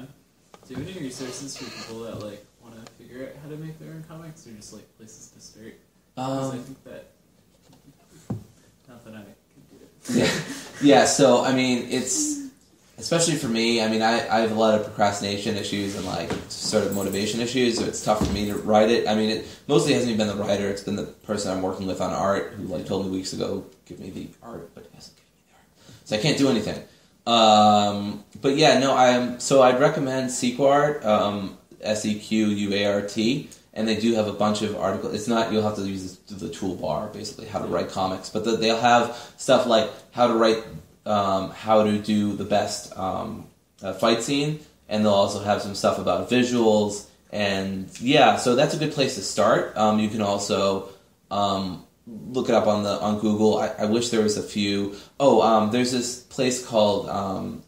Do you have any resources for people that want to figure out how to make their own comics, or just places to start? Because I think that not that I. Yeah, so, I mean, it's, especially for me, I mean, I have a lot of procrastination issues and, sort of motivation issues, so it's tough for me to write it. I mean, it mostly hasn't even been the writer, it's been the person I'm working with on art who, told me weeks ago, give me the art, but he hasn't given me the art. So I can't do anything. But yeah, no, I'd recommend Sequart, Sequart, and they do have a bunch of articles. It's not, you'll have to use the toolbar, basically, how to write comics. But they'll have stuff like how to write, how to do the best fight scene, and they'll also have some stuff about visuals, and yeah, so that's a good place to start. You can also look it up on Google. I wish there was a few. There's this place called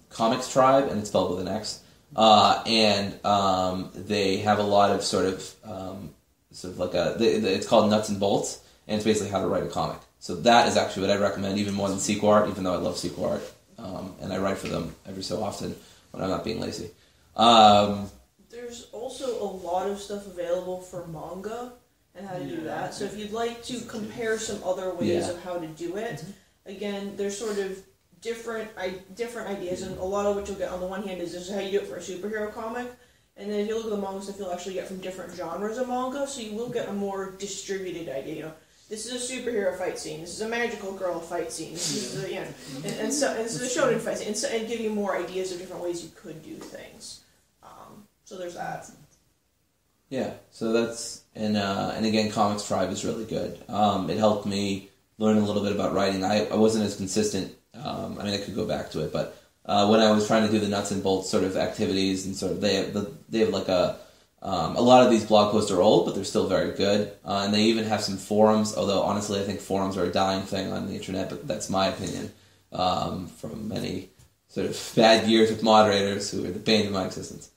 Comics Tribe, and it's spelled with an X. And they have a lot of sort of like it's called Nuts and Bolts, and it's basically how to write a comic. So that is actually what I recommend, even more than sequel art, even though I love sequel art. And I write for them every so often when I'm not being lazy. There's also a lot of stuff available for manga and how to do that. So if you'd like to compare some other ways of how to do it, again, there's sort of different ideas, and a lot of which you'll get on the one hand is this is how you do it for a superhero comic, and then if you look at the manga stuff, you'll actually get from different genres of manga, so you will get a more distributed idea. You know, this is a superhero fight scene, this is a magical girl fight scene, this is a, and so this is a shonen fight scene, and give you more ideas of different ways you could do things. So there's that. Yeah, so that's and again, Comics Tribe is really good. It helped me learn a little bit about writing. I wasn't as consistent. I could go back to it, but when I was trying to do the nuts and bolts sort of activities, and sort of they have like a lot of these blog posts are old, but they're still very good, and they even have some forums. Although honestly, I think forums are a dying thing on the internet, but that's my opinion from many sort of bad years with moderators who are the bane of my existence.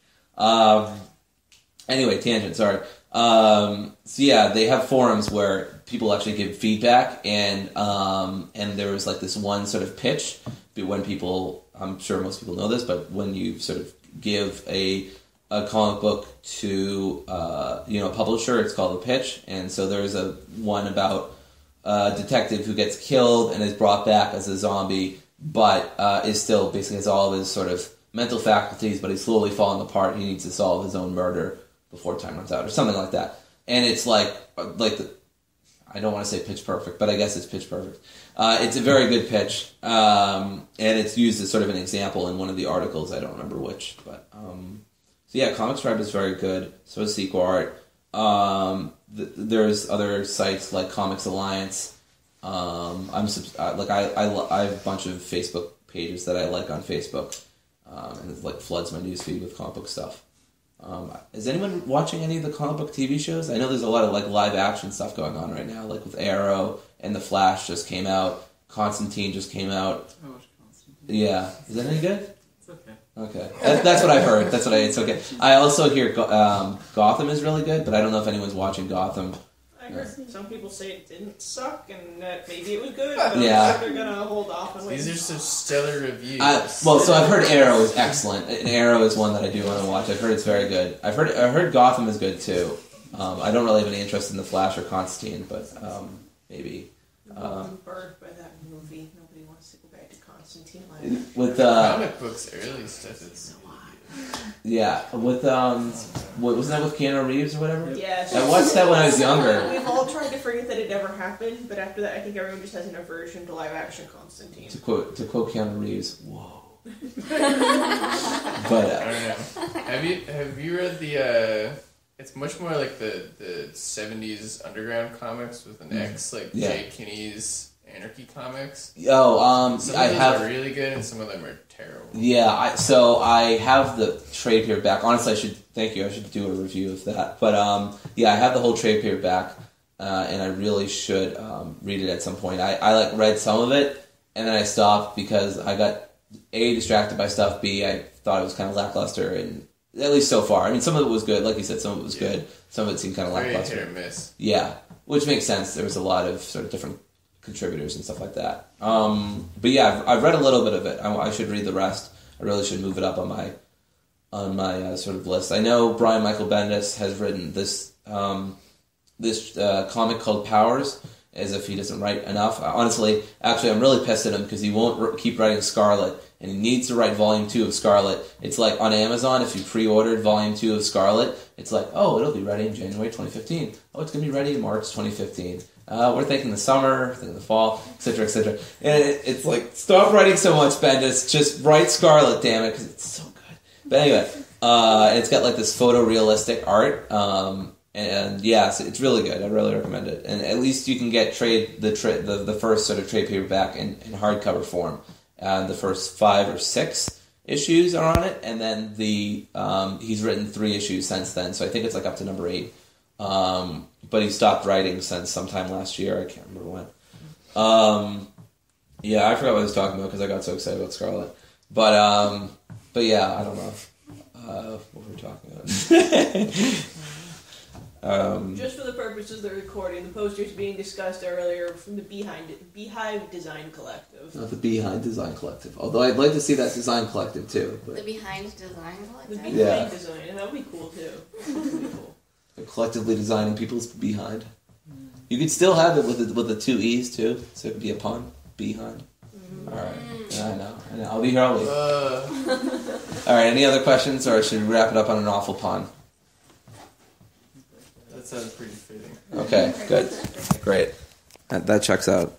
Anyway, tangent. Sorry. So yeah, they have forums where people actually give feedback, and there was like this one sort of pitch when people, I'm sure most people know this, but when you sort of give a comic book to a publisher, it's called a pitch, and so there's a one about a detective who gets killed and is brought back as a zombie, but is still basically has all of his sort of mental faculties, but he's slowly falling apart. He needs to solve his own murder before time runs out, or something like that. And it's I don't want to say pitch perfect, but I guess it's pitch perfect. It's a very good pitch, and it's used as sort of an example in one of the articles. I don't remember which, but so yeah, Comics Tribe is very good. So is Sequel Art. There's other sites like Comics Alliance. I have a bunch of Facebook pages that I like on Facebook, and it like floods my newsfeed with comic book stuff. Is anyone watching any of the comic book TV shows? I know there's a lot of like live action stuff going on right now, like with Arrow and The Flash just came out. Constantine just came out. I watched Constantine. Yeah, is that any good? It's okay. Okay, that's what I've heard. It's okay. I also hear Gotham is really good, but I don't know if anyone's watching Gotham. I heard some people say it didn't suck and that maybe it was good, but yeah. they're gonna hold off and wait. These are some stellar reviews. So I've heard Arrow is excellent, and Arrow is one that I do want to watch. I've heard it's very good. I heard Gotham is good too. I don't really have any interest in The Flash or Constantine, but maybe. I'm burned by that movie. Nobody wants to go back to Constantine. With comic books, early stuff is. Yeah, with what was that with Keanu Reeves or whatever? Yeah, I watched that when I was younger. We've all tried to forget that it ever happened, but after that, I think everyone just has an aversion to live action Constantine. To quote Keanu Reeves, whoa. But I don't know. Have you read the? It's much more like the 70s underground comics with an X, like Jay Kinney's Anarchy comics. Some of them are really good and some of them are terrible. Yeah, I have the trade paperback. Honestly, I should do a review of that. But I have the whole trade paperback, and I really should read it at some point. I read some of it, and then I stopped because I got A, distracted by stuff, B, I thought it was kind of lackluster, and at least so far. I mean, some of it was good, like you said, some of it was good. Some of it seemed kind of lackluster. Very hit or miss. Yeah, which makes sense. There was a lot of sort of different contributors and stuff like that. But yeah, I've read a little bit of it. I should read the rest. I really should move it up on my sort of list. I know Brian Michael Bendis has written this comic called Powers, as if he doesn't write enough. Honestly, I'm really pissed at him because he won't keep writing Scarlet, and he needs to write Volume 2 of Scarlet. It's like on Amazon, if you pre-ordered Volume 2 of Scarlet, it's like, oh, it'll be ready in January 2015. Oh, it's going to be ready in March 2015. We're thinking the summer, we're thinking the fall, etc., etc. And it's like, stop writing so much, Bendis. Just write Scarlet, damn it, because it's so good. But anyway, it's got like this photorealistic art, and yeah, so it's really good. I really recommend it. And at least you can get the first sort of trade paperback in hardcover form. The first 5 or 6 issues are on it, and then he's written 3 issues since then, so I think it's like up to number 8. But he stopped writing since sometime last year. I can't remember when. Yeah, I forgot what I was talking about because I got so excited about Scarlet. But yeah, I don't know what we're talking about. Just for the purposes of the recording, the posters being discussed earlier from the Beehive Design Collective. Not the Behind Design Collective. Although I'd like to see that Design Collective too. But. The Behind Design The Collective? Behind Design, that would be cool too. That would be cool. They're collectively designing people's behind. You could still have it with the 2 E's too, so it could be a pun. Behind. Alright. Yeah, I know. I'll be here all week. Alright, any other questions, or should we wrap it up on an awful pun? That sounds pretty fitting. Okay, good. Great. That checks out.